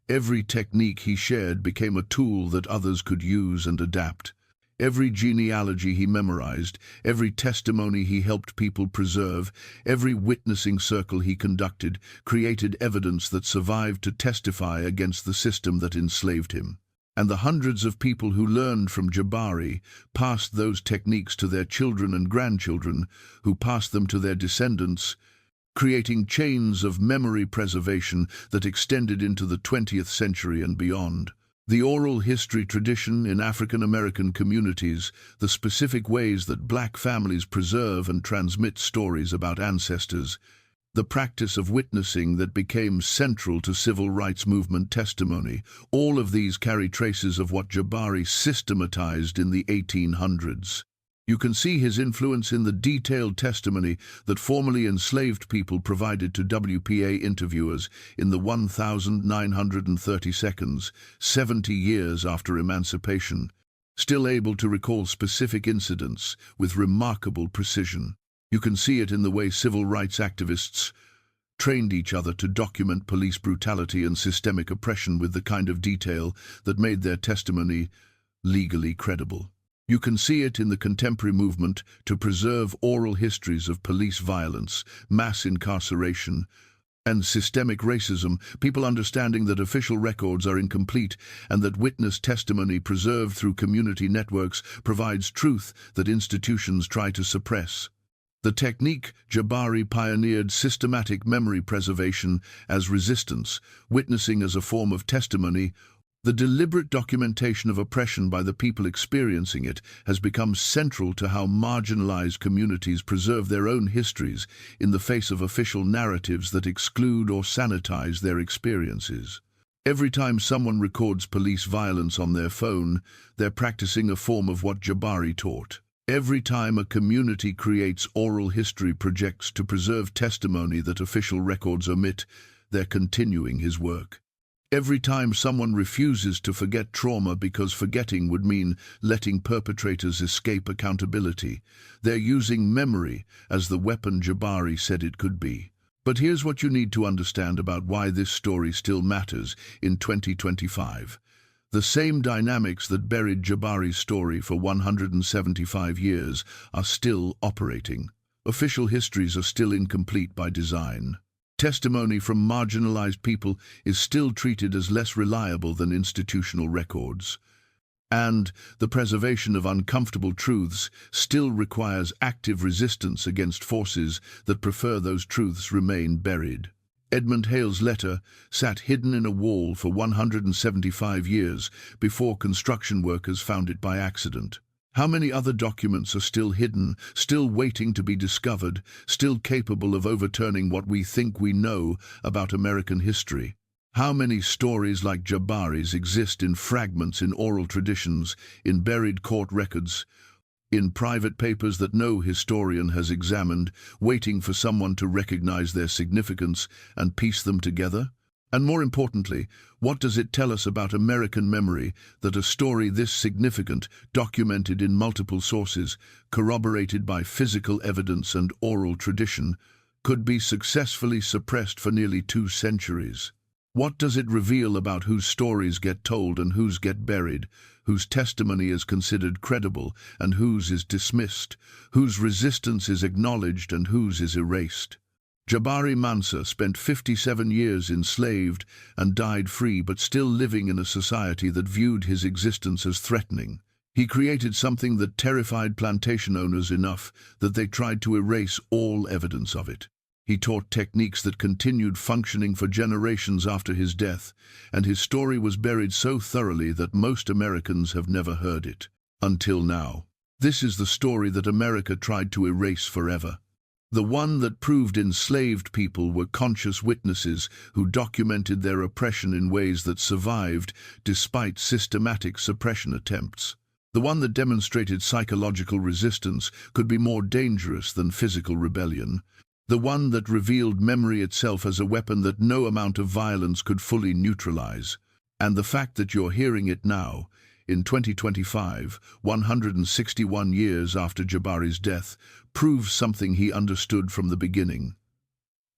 Every technique he shared became a tool that others could use and adapt. Every genealogy he memorized, every testimony he helped people preserve, every witnessing circle he conducted created evidence that survived to testify against the system that enslaved him. And the hundreds of people who learned from Jabari passed those techniques to their children and grandchildren, who passed them to their descendants, creating chains of memory preservation that extended into the 20th century and beyond. The oral history tradition in African American communities, the specific ways that Black families preserve and transmit stories about ancestors, the practice of witnessing that became central to civil rights movement testimony, all of these carry traces of what Jabari systematized in the 1800s. You can see his influence in the detailed testimony that formerly enslaved people provided to WPA interviewers in the 1,930 seconds, 70 years after emancipation, still able to recall specific incidents with remarkable precision. You can see it in the way civil rights activists trained each other to document police brutality and systemic oppression with the kind of detail that made their testimony legally credible. You can see it in the contemporary movement to preserve oral histories of police violence, mass incarceration, and systemic racism, people understanding that official records are incomplete and that witness testimony preserved through community networks provides truth that institutions try to suppress. The technique Jabari pioneered systematic memory preservation as resistance, witnessing as a form of testimony. The deliberate documentation of oppression by the people experiencing it has become central to how marginalized communities preserve their own histories in the face of official narratives that exclude or sanitize their experiences. Every time someone records police violence on their phone, they're practicing a form of what Jabari taught. Every time a community creates oral history projects to preserve testimony that official records omit, they're continuing his work. Every time someone refuses to forget trauma because forgetting would mean letting perpetrators escape accountability, they're using memory as the weapon Jabari said it could be. But here's what you need to understand about why this story still matters in 2025. The same dynamics that buried Jabari's story for 175 years are still operating. Official histories are still incomplete by design. Testimony from marginalized people is still treated as less reliable than institutional records. And the preservation of uncomfortable truths still requires active resistance against forces that prefer those truths remain buried. Edmund Hale's letter sat hidden in a wall for 175 years before construction workers found it by accident. How many other documents are still hidden, still waiting to be discovered, still capable of overturning what we think we know about American history? How many stories like Jabari's exist in fragments in oral traditions, in buried court records, in private papers that no historian has examined, waiting for someone to recognize their significance and piece them together? And more importantly, what does it tell us about American memory that a story this significant, documented in multiple sources, corroborated by physical evidence and oral tradition, could be successfully suppressed for nearly 2 centuries? What does it reveal about whose stories get told and whose get buried, whose testimony is considered credible and whose is dismissed, whose resistance is acknowledged and whose is erased? Jabari Mansa spent 57 years enslaved and died free, but still living in a society that viewed his existence as threatening. He created something that terrified plantation owners enough that they tried to erase all evidence of it. He taught techniques that continued functioning for generations after his death, and his story was buried so thoroughly that most Americans have never heard it. Until now. This is the story that America tried to erase forever. The one that proved enslaved people were conscious witnesses who documented their oppression in ways that survived despite systematic suppression attempts. The one that demonstrated psychological resistance could be more dangerous than physical rebellion. The one that revealed memory itself as a weapon that no amount of violence could fully neutralize. And the fact that you're hearing it now, in 2025, 161 years after Jabari's death, proves something he understood from the beginning.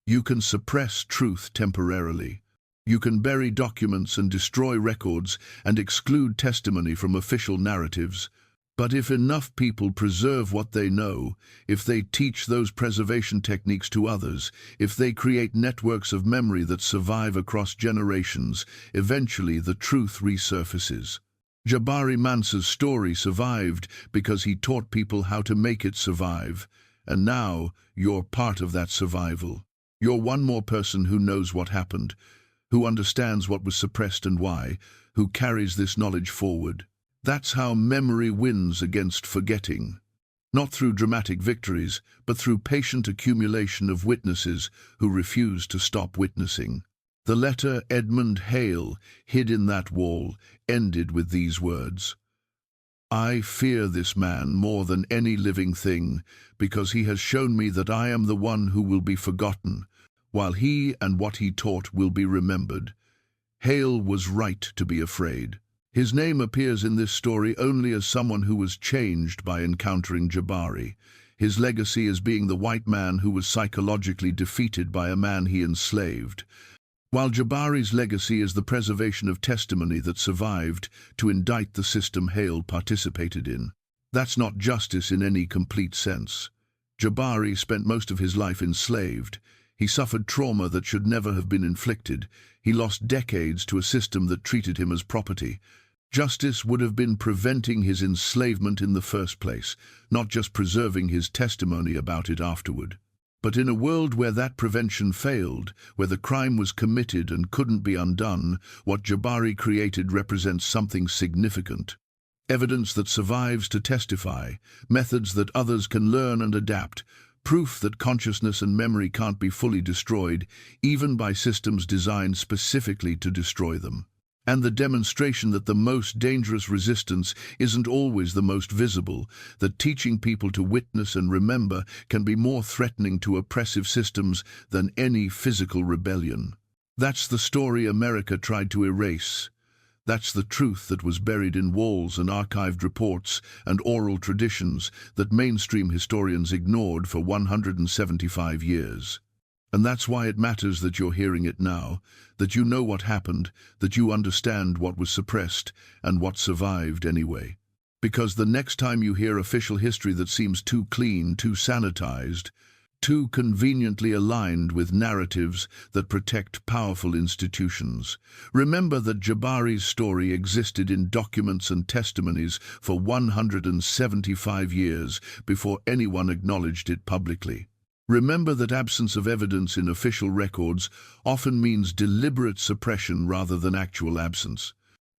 You can suppress truth temporarily. You can bury documents and destroy records and exclude testimony from official narratives. But if enough people preserve what they know, if they teach those preservation techniques to others, if they create networks of memory that survive across generations, eventually the truth resurfaces. Jabari Mansa's story survived because he taught people how to make it survive, and now you're part of that survival. You're one more person who knows what happened, who understands what was suppressed and why, who carries this knowledge forward. That's how memory wins against forgetting. Not through dramatic victories, but through patient accumulation of witnesses who refuse to stop witnessing. The letter Edmund Hale hid in that wall ended with these words: I fear this man more than any living thing, because he has shown me that I am the one who will be forgotten, while he and what he taught will be remembered. Hale was right to be afraid. His name appears in this story only as someone who was changed by encountering Jabari. His legacy as being the white man who was psychologically defeated by a man he enslaved, while Jabari's legacy is the preservation of testimony that survived to indict the system Hale participated in. That's not justice in any complete sense. Jabari spent most of his life enslaved. He suffered trauma that should never have been inflicted. He lost decades to a system that treated him as property. Justice would have been preventing his enslavement in the first place, not just preserving his testimony about it afterward. But in a world where that prevention failed, where the crime was committed and couldn't be undone, what Jabari created represents something significant. Evidence that survives to testify, methods that others can learn and adapt, proof that consciousness and memory can't be fully destroyed, even by systems designed specifically to destroy them. And the demonstration that the most dangerous resistance isn't always the most visible, that teaching people to witness and remember can be more threatening to oppressive systems than any physical rebellion. That's the story America tried to erase. That's the truth that was buried in walls and archived reports and oral traditions that mainstream historians ignored for 175 years. And that's why it matters that you're hearing it now, that you know what happened, that you understand what was suppressed and what survived anyway. Because the next time you hear official history that seems too clean, too sanitized, too conveniently aligned with narratives that protect powerful institutions, remember that Jabari's story existed in documents and testimonies for 175 years before anyone acknowledged it publicly. Remember that absence of evidence in official records often means deliberate suppression rather than actual absence.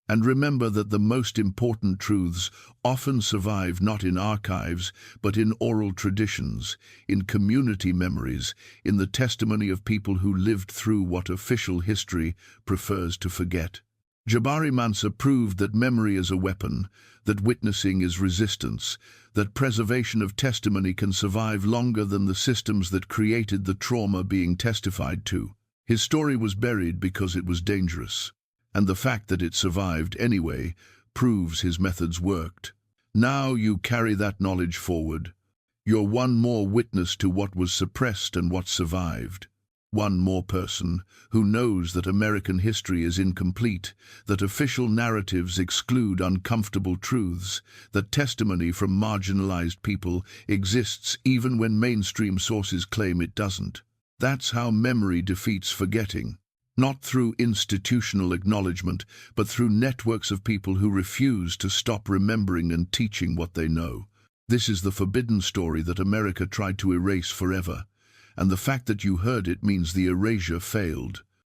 And remember that the most important truths often survive not in archives, but in oral traditions, in community memories, in the testimony of people who lived through what official history prefers to forget. Jabari Mansa proved that memory is a weapon, that witnessing is resistance, that preservation of testimony can survive longer than the systems that created the trauma being testified to. His story was buried because it was dangerous, and the fact that it survived anyway proves his methods worked. Now you carry that knowledge forward. You're one more witness to what was suppressed and what survived. One more person who knows that American history is incomplete, that official narratives exclude uncomfortable truths, that testimony from marginalized people exists even when mainstream sources claim it doesn't. That's how memory defeats forgetting. Not through institutional acknowledgement, but through networks of people who refuse to stop remembering and teaching what they know. This is the forbidden story that America tried to erase forever. And the fact that you heard it means the erasure failed.